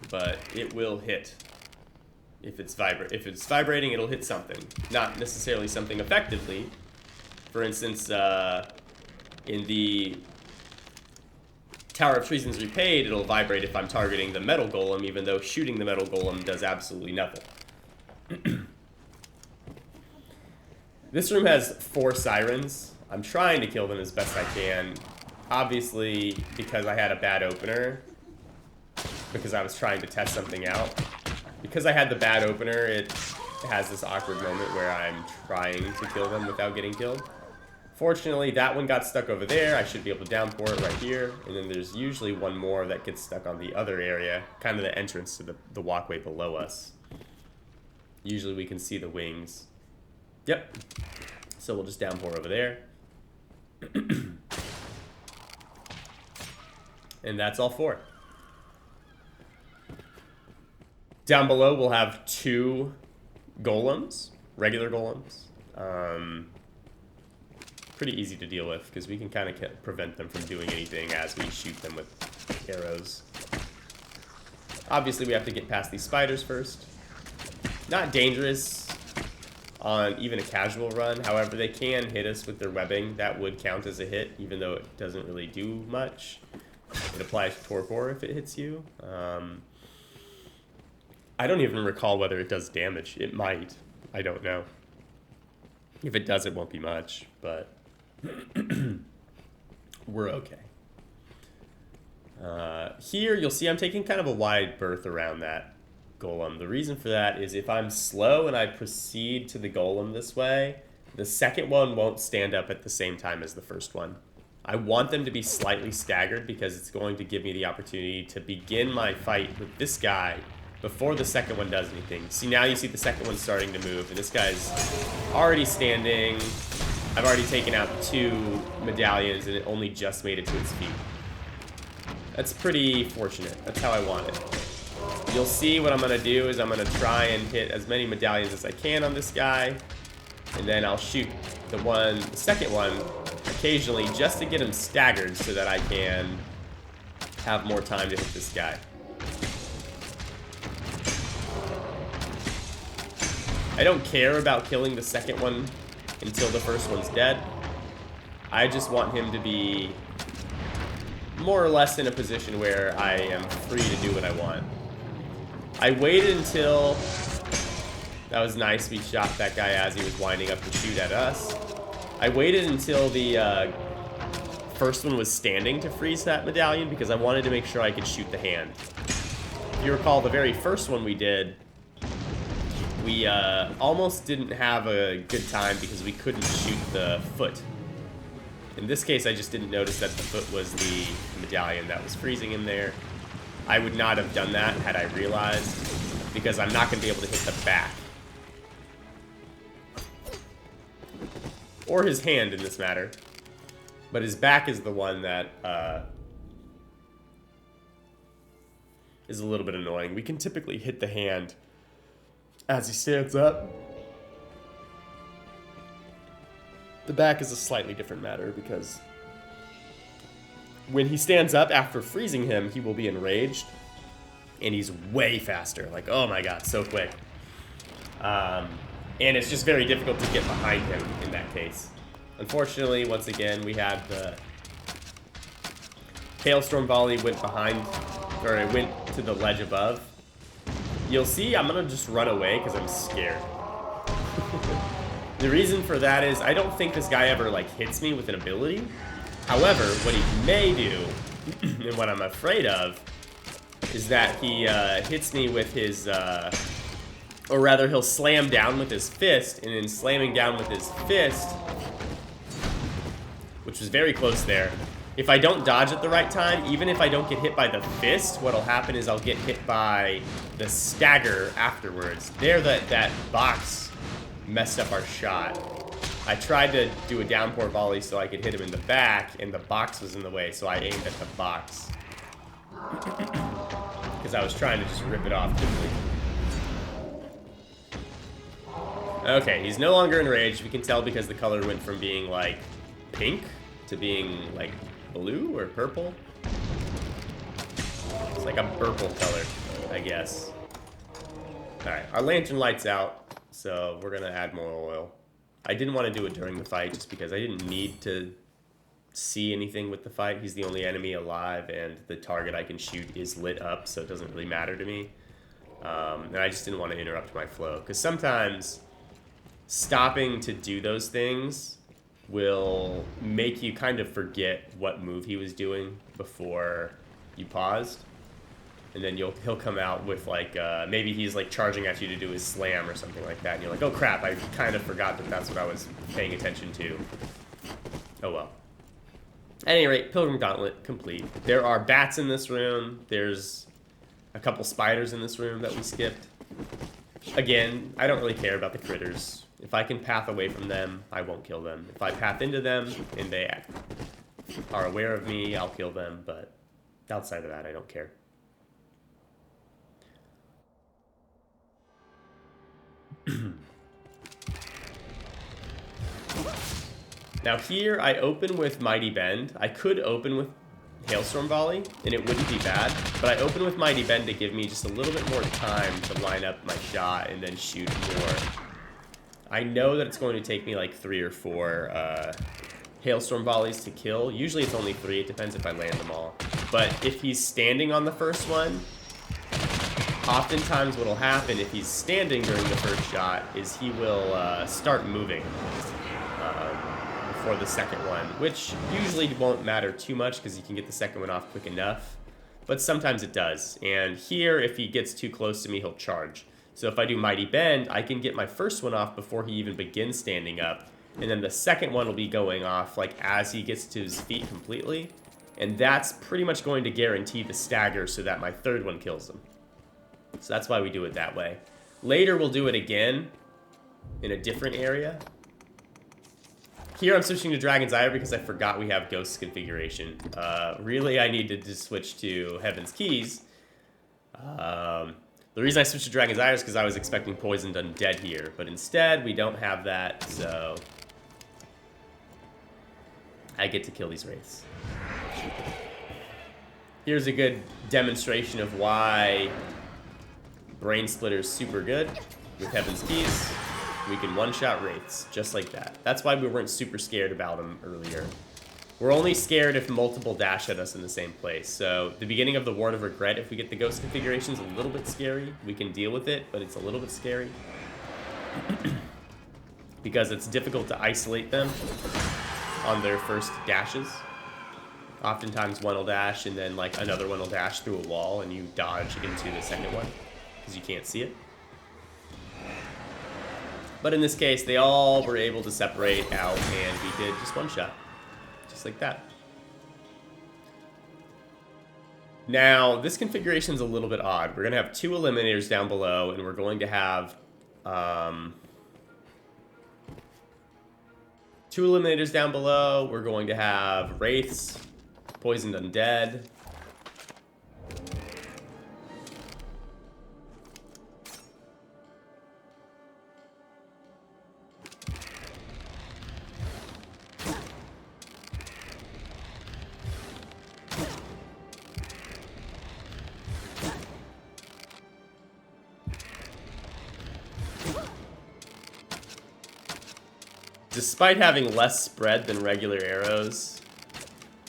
But it will hit. If it's vibrating, it'll hit something. Not necessarily something effectively. For instance, in the Tower of Treasons Repaid, it'll vibrate if I'm targeting the metal golem, even though shooting the metal golem does absolutely nothing. This room has 4 sirens. I'm trying to kill them as best I can. Obviously, because I had a bad opener, because I was trying to test something out. Because I had the bad opener, it has this awkward moment where I'm trying to kill them without getting killed. Fortunately, that one got stuck over there. I should be able to downpour it right here. And then there's usually one more that gets stuck on the other area, kind of the entrance to the walkway below us. Usually we can see the wings. Yep. So we'll just downpour over there. And that's all 4. Down below we'll have 2 golems, regular golems. Pretty easy to deal with because we can kind of prevent them from doing anything as we shoot them with arrows. Obviously we have to get past these spiders first. Not dangerous on even a casual run, however they can hit us with their webbing. That would count as a hit, even though it doesn't really do much. It applies Torpor if it hits you. I don't even recall whether it does damage. It might. I don't know. If it does, it won't be much, but we're okay. Here, you'll see I'm taking kind of a wide berth around that golem. The reason for that is if I'm slow and I proceed to the golem this way, the second one won't stand up at the same time as the first one. I want them to be slightly staggered because it's going to give me the opportunity to begin my fight with this guy before the second one does anything. See, now you see the second one starting to move, and this guy's already standing. I've already taken out 2 medallions, and it only just made it to its feet. That's pretty fortunate. That's how I want it. You'll see what I'm going to do is I'm going to try and hit as many medallions as I can on this guy, and then I'll shoot the second one occasionally just to get him staggered so that I can have more time to hit this guy. I don't care about killing the second one until the first one's dead. I just want him to be more or less in a position where I am free to do what I want. I waited until... That was nice, we shot that guy as he was winding up to shoot at us. I waited until the first one was standing to freeze that medallion because I wanted to make sure I could shoot the hand. If you recall, the very first one we did, we almost didn't have a good time because we couldn't shoot the foot. In this case, I just didn't notice that the foot was the medallion that was freezing him there. I would not have done that had I realized, because I'm not going to be able to hit the back. Or his hand in this matter. But his back is the one that is a little bit annoying. We can typically hit the hand as he stands up. The back is a slightly different matter because when he stands up after freezing him, he will be enraged. And he's way faster. Like, oh my god, so quick. And it's just very difficult to get behind him in that case. Unfortunately, once again, we had the Hailstorm Volley went behind, or it went to the ledge above. You'll see I'm going to just run away because I'm scared. The reason for that is I don't think this guy ever, like, hits me with an ability. However, what he may do, and what I'm afraid of, is that he hits me with his, or rather he'll slam down with his fist, and in slamming down with his fist, which was very close there, if I don't dodge at the right time, even if I don't get hit by the fist, what'll happen is I'll get hit by the stagger afterwards. There, that box messed up our shot. I tried to do a downpour volley so I could hit him in the back, and the box was in the way, so I aimed at the box. Because I was trying to just rip it off quickly. Okay, he's no longer enraged. We can tell because the color went from being, like, pink to being, like, blue or purple. It's like a purple color, I guess. Alright, our lantern light's out, so we're gonna add more oil. I didn't want to do it during the fight just because I didn't need to see anything with the fight. He's the only enemy alive, and the target I can shoot is lit up, so it doesn't really matter to me. And I just didn't want to interrupt my flow, because sometimes stopping to do those things will make you kind of forget what move he was doing before you paused. And then he'll come out with, like, maybe he's, like, charging at you to do his slam or something like that. And you're like, oh, crap, I kind of forgot that that's what I was paying attention to. Oh, well. At any rate, Pilgrim Gauntlet complete. There are bats in this room. There's a couple spiders in this room that we skipped. Again, I don't really care about the critters. If I can path away from them, I won't kill them. If I path into them and they are aware of me, I'll kill them. But outside of that, I don't care. Now here, I open with Mighty Bend. I could open with Hailstorm Volley, and it wouldn't be bad, but I open with Mighty Bend to give me just a little bit more time to line up my shot and then shoot more. I know that it's going to take me like 3 or 4 Hailstorm Volleys to kill. Usually it's only 3, it depends if I land them all. But if he's standing on the first one, oftentimes what'll happen if he's standing during the first shot is he will start moving before the second one, which usually won't matter too much because you can get the second one off quick enough, but sometimes it does. And here, if he gets too close to me, he'll charge. So if I do Mighty Bend, I can get my first one off before he even begins standing up, and then the second one will be going off like as he gets to his feet completely, and that's pretty much going to guarantee the stagger so that my third one kills him. So that's why we do it that way. Later, we'll do it again in a different area. Here, I'm switching to Dragon's Ire because I forgot we have Ghost's configuration. Really, I needed to switch to Heaven's Keys. The reason I switched to Dragon's Ire is because I was expecting Poisoned Undead here, but instead, we don't have that, so I get to kill these wraiths. Here's a good demonstration of why Brain Splitter's super good with Heaven's Keys. We can one-shot wraiths, just like that. That's why we weren't super scared about them earlier. We're only scared if multiple dash at us in the same place. So the beginning of the Ward of Regret, if we get the Ghost configuration, is a little bit scary. We can deal with it, but it's a little bit scary. Because it's difficult to isolate them on their first dashes. Oftentimes one will dash, and then like another one will dash through a wall, and you dodge into the second one, because you can't see it. But in this case, they all were able to separate out, and we did just one shot. Just like that. Now, this configuration is a little bit odd. We're going to have 2 eliminators down below, and we're going to have 2 eliminators down below. We're going to have wraiths, poisoned undead. Despite having less spread than regular arrows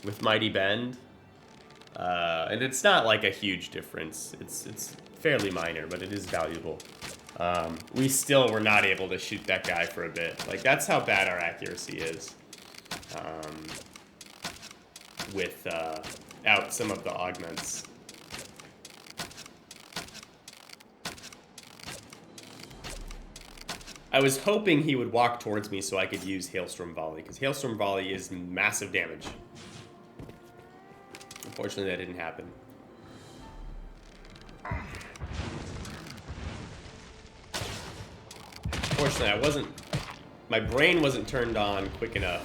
with Mighty Bend, and it's not like a huge difference, it's fairly minor, but it is valuable. We still were not able to shoot that guy for a bit. Like, that's how bad our accuracy is without some of the augments. I was hoping he would walk towards me so I could use Hailstorm Volley, because Hailstorm Volley is massive damage. Unfortunately, that didn't happen. Fortunately, my brain wasn't turned on quick enough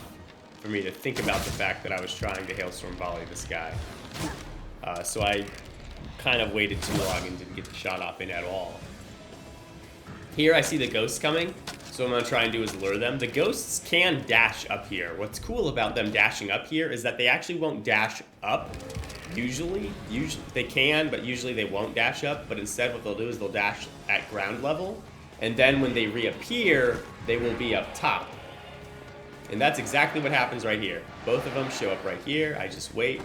for me to think about the fact that I was trying to Hailstorm Volley this guy. So I kind of waited too long and didn't get the shot off in at all. Here I see the ghosts coming, so what I'm going to try and do is lure them. The ghosts can dash up here. What's cool about them dashing up here is that they actually won't dash up. Usually they can, but usually they won't dash up. But instead what they'll do is they'll dash at ground level, and then when they reappear, they will be up top. And that's exactly what happens right here. Both of them show up right here. I just wait.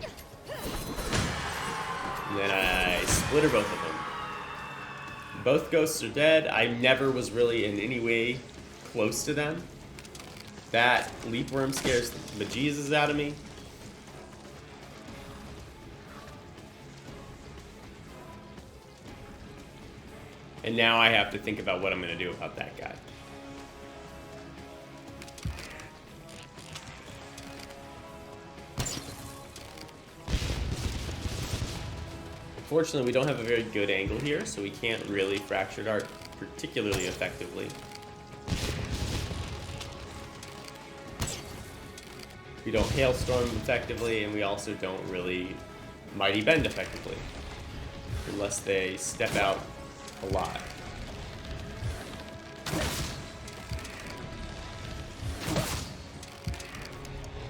And then I splitter both of them. Both ghosts are dead. I never was really in any way close to them. That leap worm scares the bejesus out of me. And now I have to think about what I'm going to do about that guy. Unfortunately, we don't have a very good angle here, so we can't really Fractured Art particularly effectively. We don't Hailstorm effectively, and we also don't really Mighty Bend effectively. Unless they step out a lot.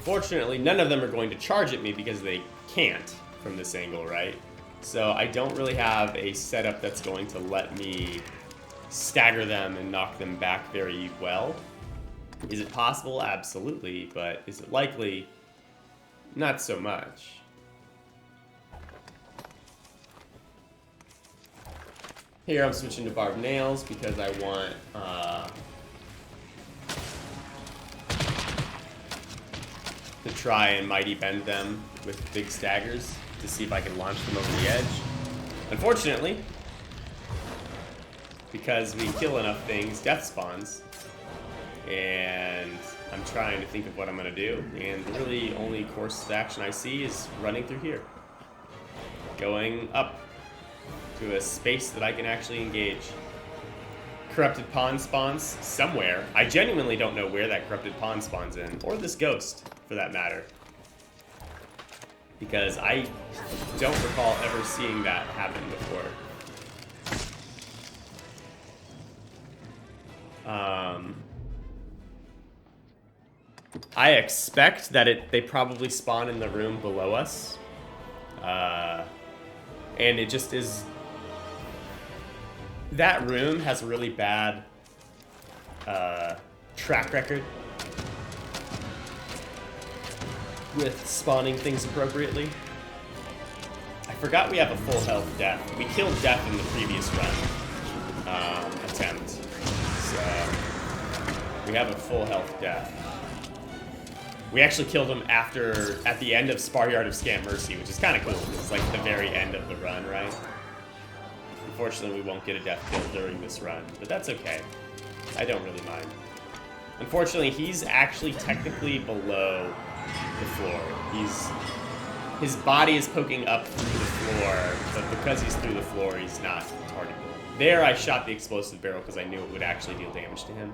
Fortunately, none of them are going to charge at me because they can't from this angle, right? So I don't really have a setup that's going to let me stagger them and knock them back very well. Is it possible? Absolutely. But is it likely? Not so much. Here I'm switching to Barbed Nails because I want to try and Mighty Bend them with big staggers to see if I can launch them over the edge. Unfortunately, because we kill enough things, death spawns. And I'm trying to think of what I'm going to do. And the really only course of action I see is running through here. Going up to a space that I can actually engage. Corrupted Pawn spawns somewhere. I genuinely don't know where that Corrupted Pawn spawns in. Or this ghost, for that matter. Because I don't recall ever seeing that happen before. I expect that they probably spawn in the room below us. And it just is... That room has a really bad track record with spawning things appropriately. I forgot we have a full health death. We killed death in the previous run attempt. So we have a full health death. We actually killed him at the end of Spar Yard of Scant Mercy, which is kind of cool because it's like the very end of the run, right? Unfortunately, we won't get a death kill during this run, but that's okay. I don't really mind. Unfortunately, he's actually technically below the floor. His body is poking up through the floor, but because he's through the floor, he's not targetable. There, I shot the explosive barrel because I knew it would actually deal damage to him.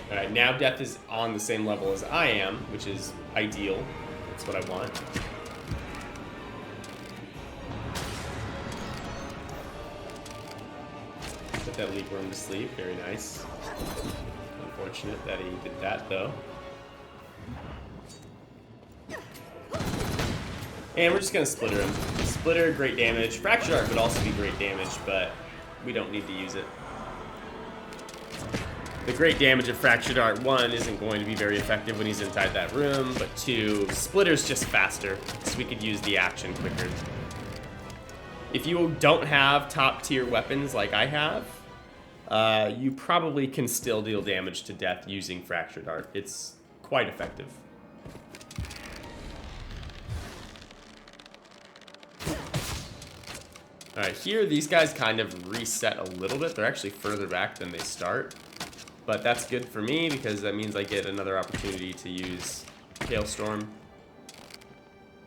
Alright, now Death is on the same level as I am, which is ideal. That's what I want. Put that leap worm to sleep. Very nice. Unfortunate that he did that, though. And we're just going to splitter him. Splitter, great damage. Fractured Art would also be great damage, but we don't need to use it. The great damage of Fractured Art, 1, isn't going to be very effective when he's inside that room, but 2, Splitter's just faster, so we could use the action quicker. If you don't have top tier weapons like I have, you probably can still deal damage to Death using Fractured Art. It's quite effective. Alright, here these guys kind of reset a little bit. They're actually further back than they start. But that's good for me because that means I get another opportunity to use Hailstorm.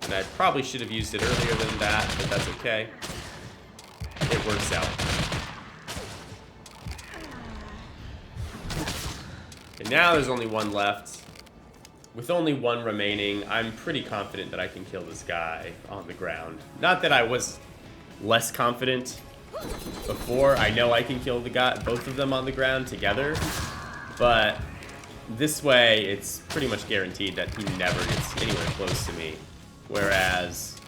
And I probably should have used it earlier than that, but that's okay. It works out. And now there's only one left. With only one remaining, I'm pretty confident that I can kill this guy on the ground. Not that I was less confident before. I know I can kill the guy, both of them on the ground together, but this way it's pretty much guaranteed that he never gets anywhere close to me. Whereas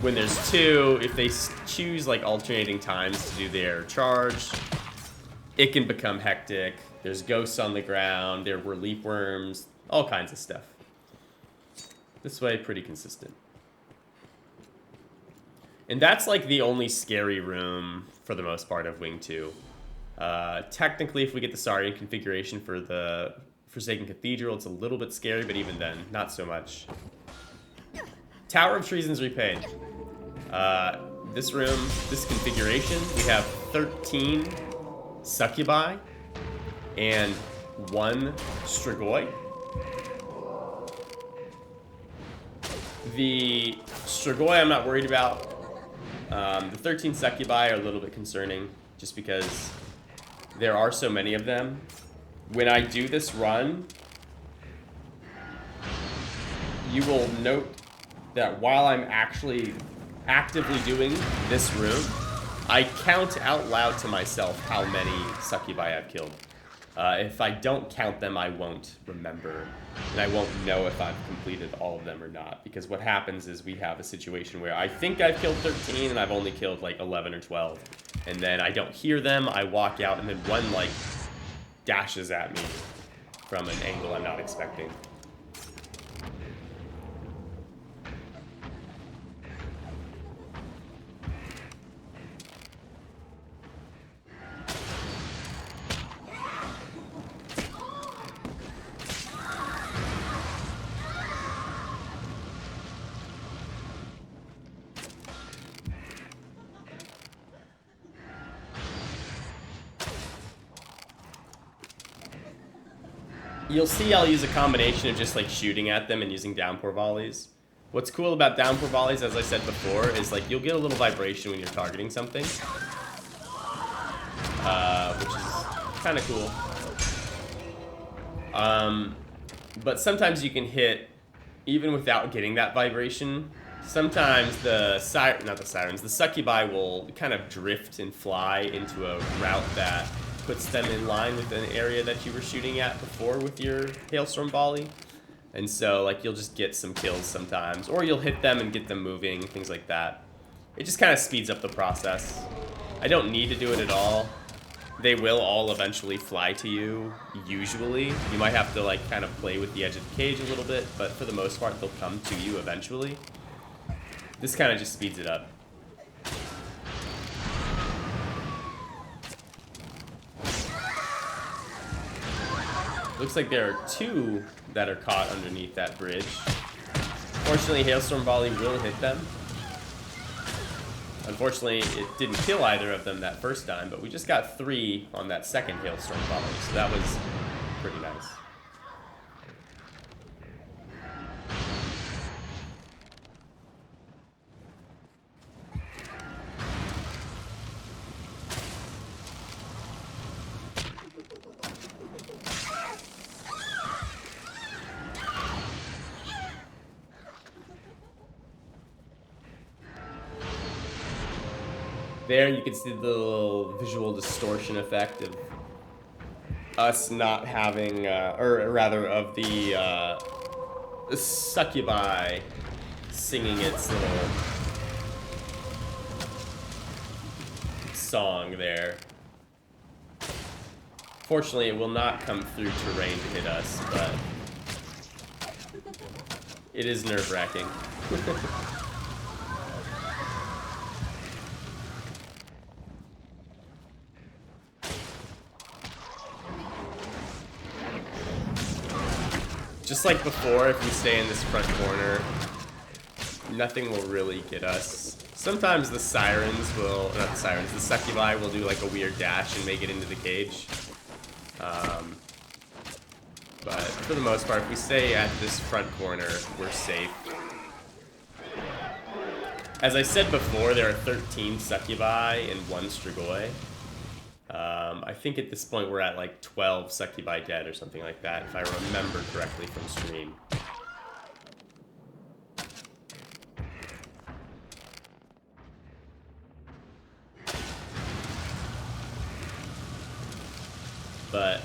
when there's two, if they choose like alternating times to do their charge, it can become hectic. There's ghosts on the ground, there were leap worms, all kinds of stuff. This way, pretty consistent. And that's like the only scary room for the most part of Wing 2. Technically, if we get the Saurian configuration for the Forsaken Cathedral, it's a little bit scary, but even then, not so much. Tower of Treasons Repaid. This room, this configuration, we have 13 Succubi and 1 Strigoi. The Strigoi I'm not worried about. The 13 Succubi are a little bit concerning just because there are so many of them. When I do this run, you will note that while I'm actually actively doing this room, I count out loud to myself how many Succubi I've killed. If I don't count them, I won't remember, and I won't know if I've completed all of them or not, because what happens is we have a situation where I think I've killed 13 and I've only killed like 11 or 12, and then I don't hear them, I walk out, and then one like dashes at me from an angle I'm not expecting. You'll see I'll use a combination of just like shooting at them and using downpour volleys. What's cool about downpour volleys, as I said before, is like you'll get a little vibration when you're targeting something, which is kind of cool. But sometimes you can hit even without getting that vibration. Sometimes the Succubi will kind of drift and fly into a route that puts them in line with an area that you were shooting at before with your Hailstorm volley. And so like you'll just get some kills sometimes, or you'll hit them and get them moving, things like that. It just kind of speeds up the process. I don't need to do it at all. They will all eventually fly to you, usually. You might have to like kind of play with the edge of the cage a little bit, but for the most part they'll come to you eventually. This kind of just speeds it up. Looks like there are 2 that are caught underneath that bridge. Fortunately, Hailstorm Volley will hit them. Unfortunately, it didn't kill either of them that first time, but we just got 3 on that second Hailstorm Volley, so that was pretty nice. There you can see the little visual distortion effect of us not having, or rather of the Succubi singing its little song there. Fortunately, it will not come through terrain to hit us, but it is nerve-wracking. Just like before, if we stay in this front corner, nothing will really get us. Sometimes the sirens will, not the sirens, the succubi will do like a weird dash and make it into the cage. But for the most part, if we stay at this front corner, we're safe. As I said before, there are 13 succubi and 1 strigoi. I think at this point we're at like 12 succubi dead or something like that, if I remember correctly from stream. But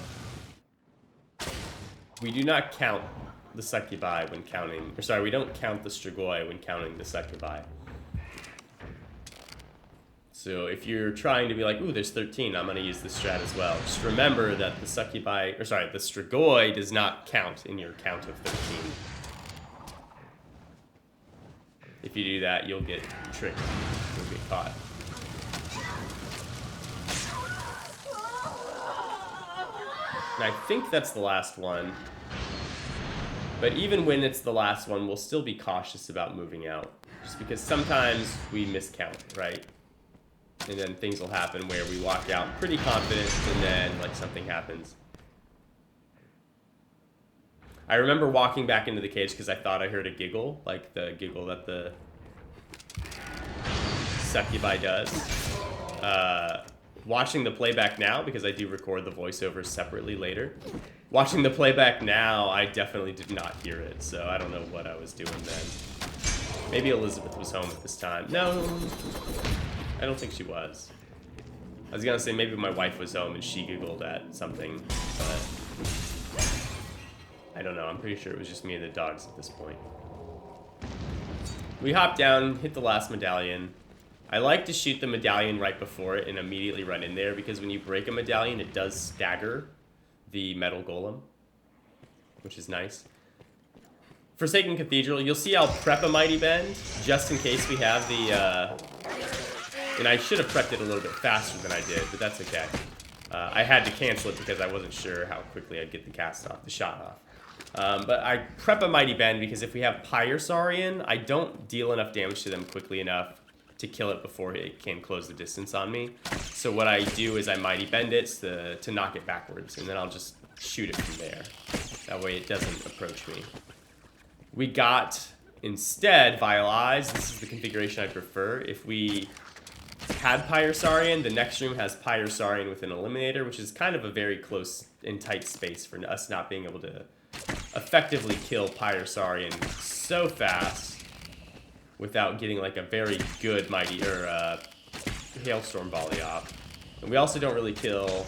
we do not count the succubi when counting, or sorry, we don't count the strigoi when counting the succubi. So if you're trying to be like, ooh, there's 13, I'm going to use this strat as well. Just remember that the succubi, or sorry, the strigoi does not count in your count of 13. If you do that, you'll get tricked. You'll get caught. And I think that's the last one. But even when it's the last one, we'll still be cautious about moving out. Just because sometimes we miscount, right? And then things will happen where we walk out pretty confident and then like something happens. I remember walking back into the cage because I thought I heard a giggle, like the giggle that the succubi does. Watching the playback now, because I do record the voiceover separately later. Watching the playback now, I definitely did not hear it, so I don't know what I was doing then. Maybe Elizabeth was home at this time. No, I don't think she was. I was gonna say maybe my wife was home and she giggled at something, but I don't know. I'm pretty sure it was just me and the dogs at this point. We hop down, hit the last medallion. I like to shoot the medallion right before it and immediately run in there, because when you break a medallion, it does stagger the metal golem, which is nice. Forsaken Cathedral, you'll see I'll prep a Mighty Bend, just in case we have the, and I should have prepped it a little bit faster than I did, but that's okay. I had to cancel it because I wasn't sure how quickly I'd get the shot off. But I prep a Mighty Bend because if we have Pyrosaurian, I don't deal enough damage to them quickly enough to kill it before it can close the distance on me. So what I do is I Mighty Bend it to knock it backwards, and then I'll just shoot it from there. That way it doesn't approach me. We got, instead, Vile Eyes. This is the configuration I prefer. If we had Pyrosaurian, the next room has Pyrosaurian with an Eliminator, which is kind of a very close and tight space for us not being able to effectively kill Pyrosaurian so fast without getting like a very good Hailstorm volley off. And we also don't really kill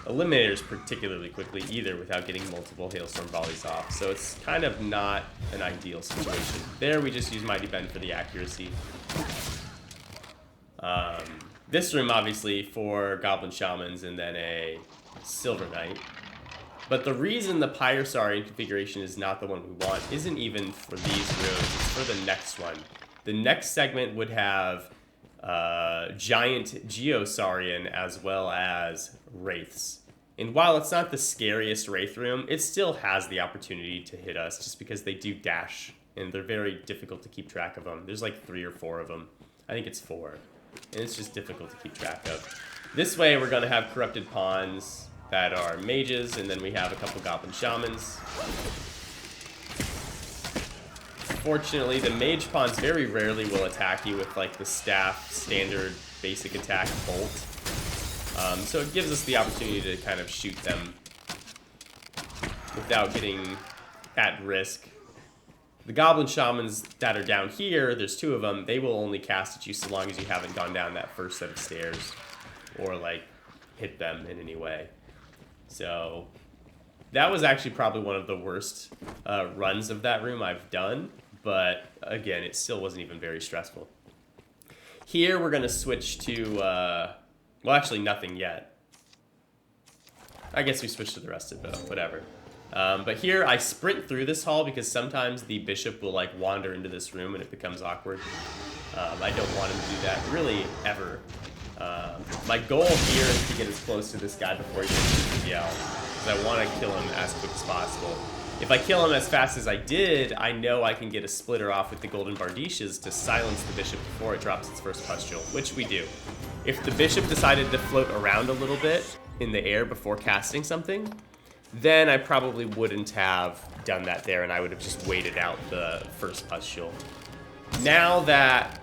Eliminators particularly quickly either without getting multiple Hailstorm volleys off. So it's kind of not an ideal situation. There we just use Mighty Bend for the accuracy. This room obviously for Goblin Shamans and then a Silver Knight. But the reason the Pyrosaurian configuration is not the one we want isn't even for these rooms, it's for the next one. The next segment would have giant Geosaurian as well as Wraiths. And while it's not the scariest Wraith room, it still has the opportunity to hit us just because they do dash, and they're very difficult to keep track of them. There's like 3 or 4 of them. I think it's 4. And it's just difficult to keep track of. This way we're going to have Corrupted Pawns that are mages, and then we have a couple Goblin Shamans. Fortunately, the mage pawns very rarely will attack you with like the staff standard basic attack bolt. So it gives us the opportunity to kind of shoot them without getting at risk. The Goblin Shamans that are down here, there's 2 of them, they will only cast at you so long as you haven't gone down that first set of stairs or like hit them in any way. So that was actually probably one of the worst runs of that room I've done. But again, it still wasn't even very stressful. Here we're going to switch to, well, actually nothing yet. I guess we switched to the rest of it, whatever. But here I sprint through this hall because sometimes the bishop will like wander into this room and it becomes awkward. I don't want him to do that really ever. My goal here is to get as close to this guy before he gets his yell, because I want to kill him as quick as possible. If I kill him as fast as I did, I know I can get a splitter off with the golden Bardiches to silence the bishop before it drops its first pustule, which we do. If the bishop decided to float around a little bit in the air before casting something, then I probably wouldn't have done that there, and I would have just waited out the first pustule. Now that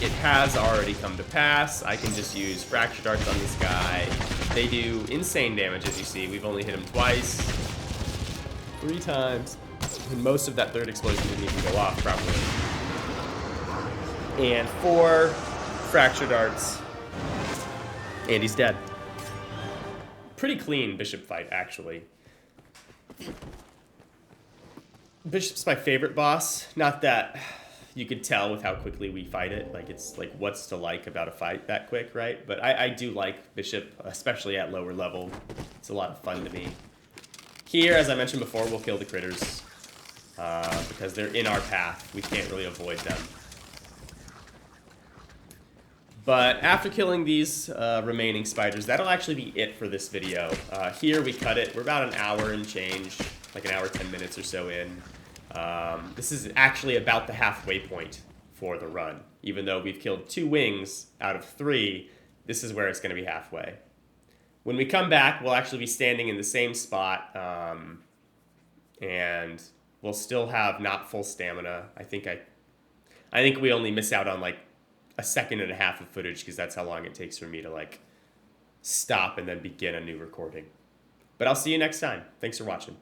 it has already come to pass, I can just use Fracture Darts on this guy. They do insane damage, as you see. We've only hit him twice. 3 times. And most of that third explosion didn't even go off properly. And 4 Fracture Darts. And he's dead. Pretty clean bishop fight, actually. Bishop's my favorite boss. Not that you could tell with how quickly we fight it. Like, it's like, what's to like about a fight that quick, right? But I do like Bishop, especially at lower level. It's a lot of fun to me. Here, as I mentioned before, we'll kill the critters because they're in our path. We can't really avoid them. But after killing these remaining spiders, that'll actually be it for this video. Here we cut it. We're about an hour and change, like an hour, 10 minutes or so in. This is actually about the halfway point for the run. Even though we've killed 2 wings out of 3, this is where it's going to be halfway. When we come back, we'll actually be standing in the same spot, and we'll still have not full stamina. I think we only miss out on like a second and a half of footage because that's how long it takes for me to like stop and then begin a new recording. But I'll see you next time. Thanks for watching.